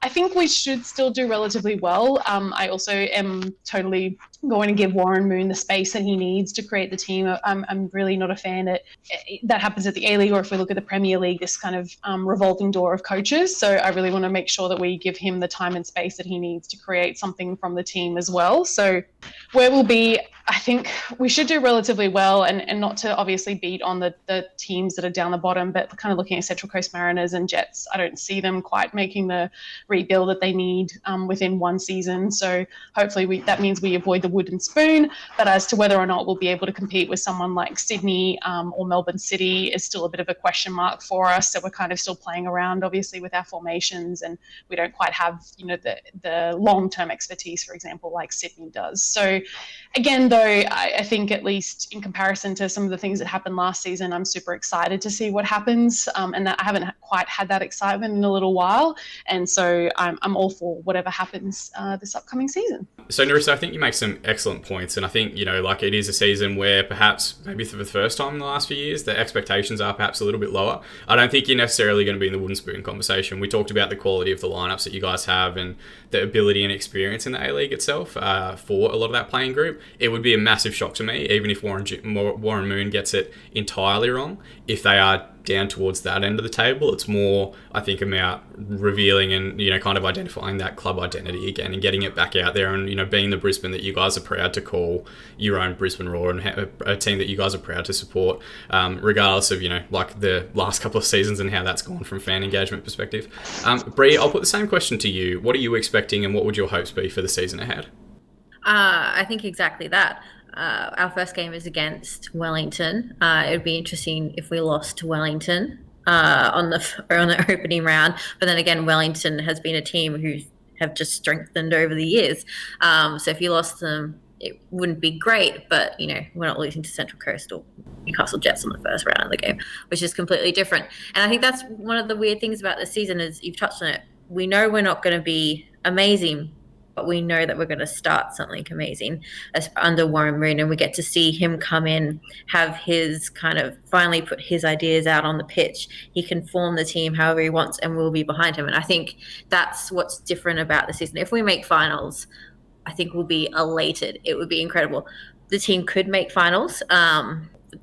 [SPEAKER 3] I think we should still do relatively well. I also am totally going to give Warren Moon the space that he needs to create the team. I'm really not a fan that happens at the A-League, or if we look at the Premier League, this kind of revolving door of coaches. So I really want to make sure that we give him the time and space that he needs to create something from the team as well. So where we'll be, I think we should do relatively well, and not to obviously beat on the teams that are down the bottom, but kind of looking at Central Coast Mariners and Jets, I don't see them quite making the rebuild that they need within one season. So hopefully that means we avoid the wooden spoon. But as to whether or not we'll be able to compete with someone like Sydney or Melbourne City is still a bit of a question mark for us. So we're kind of still playing around, obviously, with our formations, and we don't quite have, the long-term expertise, for example, like Sydney does. So again, though, I think at least in comparison to some of the things that happened last season, I'm super excited to see what happens, and that I haven't quite had that excitement in a little while. And so I'm all for whatever happens this upcoming season.
[SPEAKER 1] So, Narissa, I think you make some excellent points, and I think, it is a season where perhaps maybe for the first time in the last few years, the expectations are perhaps a little bit lower. I don't think you're necessarily going to be in the wooden spoon conversation. We talked about the quality of the lineups that you guys have and the ability and experience in the A-League itself for a lot of that playing group. It would be a massive shock to me, even if Warren Moon gets it entirely wrong, if they are down towards that end of the table. It's more, I think, about revealing and, kind of identifying that club identity again and getting it back out there and, being the Brisbane that you guys are proud to call your own Brisbane Roar and a team that you guys are proud to support, regardless of, like the last couple of seasons and how that's gone from fan engagement perspective. Bree, I'll put the same question to you. What are you expecting and what would your hopes be for the season ahead?
[SPEAKER 2] I think exactly that. Our first game is against Wellington. It would be interesting if we lost to Wellington on the opening round. But then again, Wellington has been a team who have just strengthened over the years. So if you lost them, it wouldn't be great. But we're not losing to Central Coast or Newcastle Jets on the first round of the game, which is completely different. And I think that's one of the weird things about this season is you've touched on it. We know we're not going to be amazing, but we know that we're going to start something amazing under Warren Moon, and we get to see him come in, have his kind of finally put his ideas out on the pitch. He can form the team however he wants, and we'll be behind him. And I think that's what's different about the season. If we make finals, I think we'll be elated. It would be incredible. The team could make finals.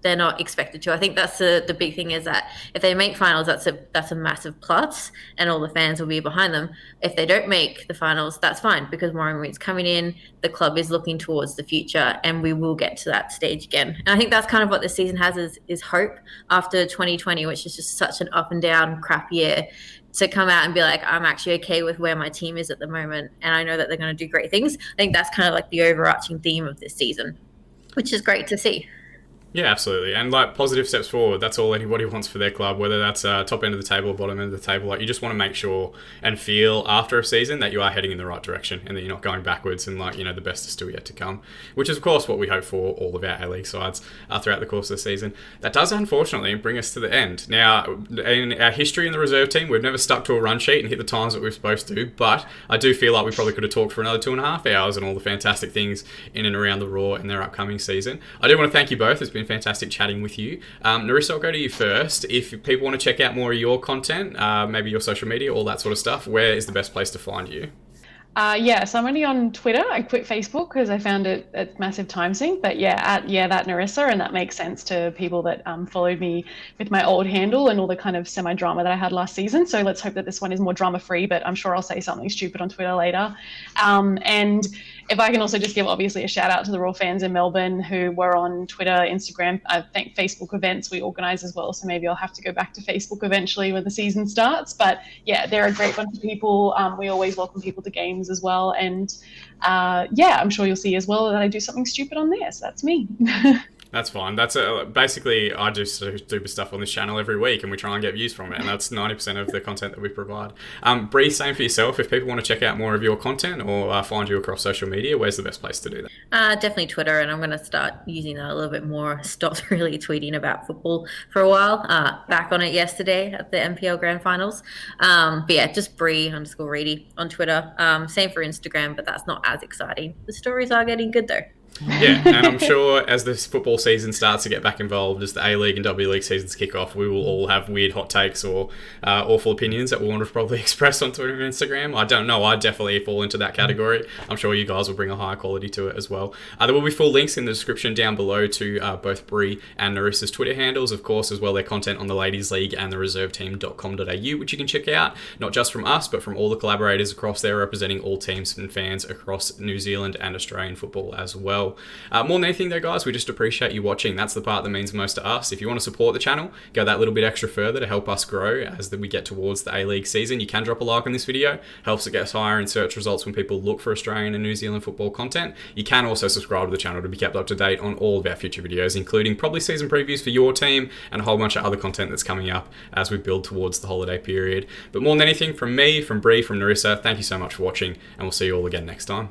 [SPEAKER 2] They're not expected to. I think that's the big thing is that if they make finals, that's a massive plus, and all the fans will be behind them. If they don't make the finals, that's fine because Warren Moon's coming in. The club is looking towards the future, and we will get to that stage again. And I think that's kind of what this season has is hope after 2020, which is just such an up and down crap year. To come out and be like, I'm actually okay with where my team is at the moment, and I know that they're going to do great things. I think that's kind of like the overarching theme of this season, which is great to see.
[SPEAKER 1] Yeah, absolutely. And like positive steps forward, that's all anybody wants for their club, whether that's top end of the table or bottom end of the table. Like you just want to make sure and feel after a season that you are heading in the right direction and that you're not going backwards and the best is still yet to come, which is of course what we hope for all of our A-League sides throughout the course of the season. That does unfortunately bring us to the end. Now, in our history in the reserve team, we've never stuck to a run sheet and hit the times that we're supposed to, but I do feel like we probably could have talked for another 2.5 hours on all the fantastic things in and around the Roar in their upcoming season. I do want to thank you both. It's been fantastic chatting with you. Narissa, I'll go to you first. If people want to check out more of your content, maybe your social media, all that sort of stuff, where is the best place to find you?
[SPEAKER 3] So I'm only on Twitter. I quit Facebook because I found it a massive time sink. But that Narissa, and that makes sense to people that followed me with my old handle and all the kind of semi-drama that I had last season. So let's hope that this one is more drama-free, but I'm sure I'll say something stupid on Twitter later. And if I can also just give obviously a shout out to the Roar fans in Melbourne who were on Twitter, Instagram, I think Facebook events we organise as well. So maybe I'll have to go back to Facebook eventually when the season starts. But yeah, they're a great bunch of people. We always welcome people to games as well. And I'm sure you'll see as well that I do something stupid on there. So that's me.
[SPEAKER 1] That's fine. That's basically I do stupid stuff on this channel every week, and we try and get views from it, and that's 90% of the content that we provide. Bree, same for yourself. If people want to check out more of your content or find you across social media, where's the best place to do that?
[SPEAKER 2] Definitely Twitter, and I'm going to start using that a little bit more. Stopped really tweeting about football for a while. Back on it yesterday at the NPL Grand Finals. But yeah, just Bree_Reedy on Twitter. Same for Instagram, but that's not as exciting. The stories are getting good though.
[SPEAKER 1] Yeah, and I'm sure as this football season starts to get back involved, as the A-League and W-League seasons kick off, we will all have weird hot takes or awful opinions that we'll want to probably express on Twitter and Instagram. I don't know. I definitely fall into that category. I'm sure you guys will bring a higher quality to it as well. There will be full links in the description down below to both Bree and Narissa's Twitter handles, of course, as well their content on the Ladies League and the reserveteam.com.au, which you can check out, not just from us, but from all the collaborators across there representing all teams and fans across New Zealand and Australian football as well. More than anything though, guys, we just appreciate you watching. That's the part that means most to us. If you want to support the channel, go that little bit extra further to help us grow as we get towards the A-League season. You can drop a like on this video. Helps it get higher in search results when people look for Australian and New Zealand football content. You can also subscribe to the channel to be kept up to date on all of our future videos, including probably season previews for your team and a whole bunch of other content that's coming up as we build towards the holiday period. But more than anything, from me, from Bree, from Narissa, thank you so much for watching, and we'll see you all again next time.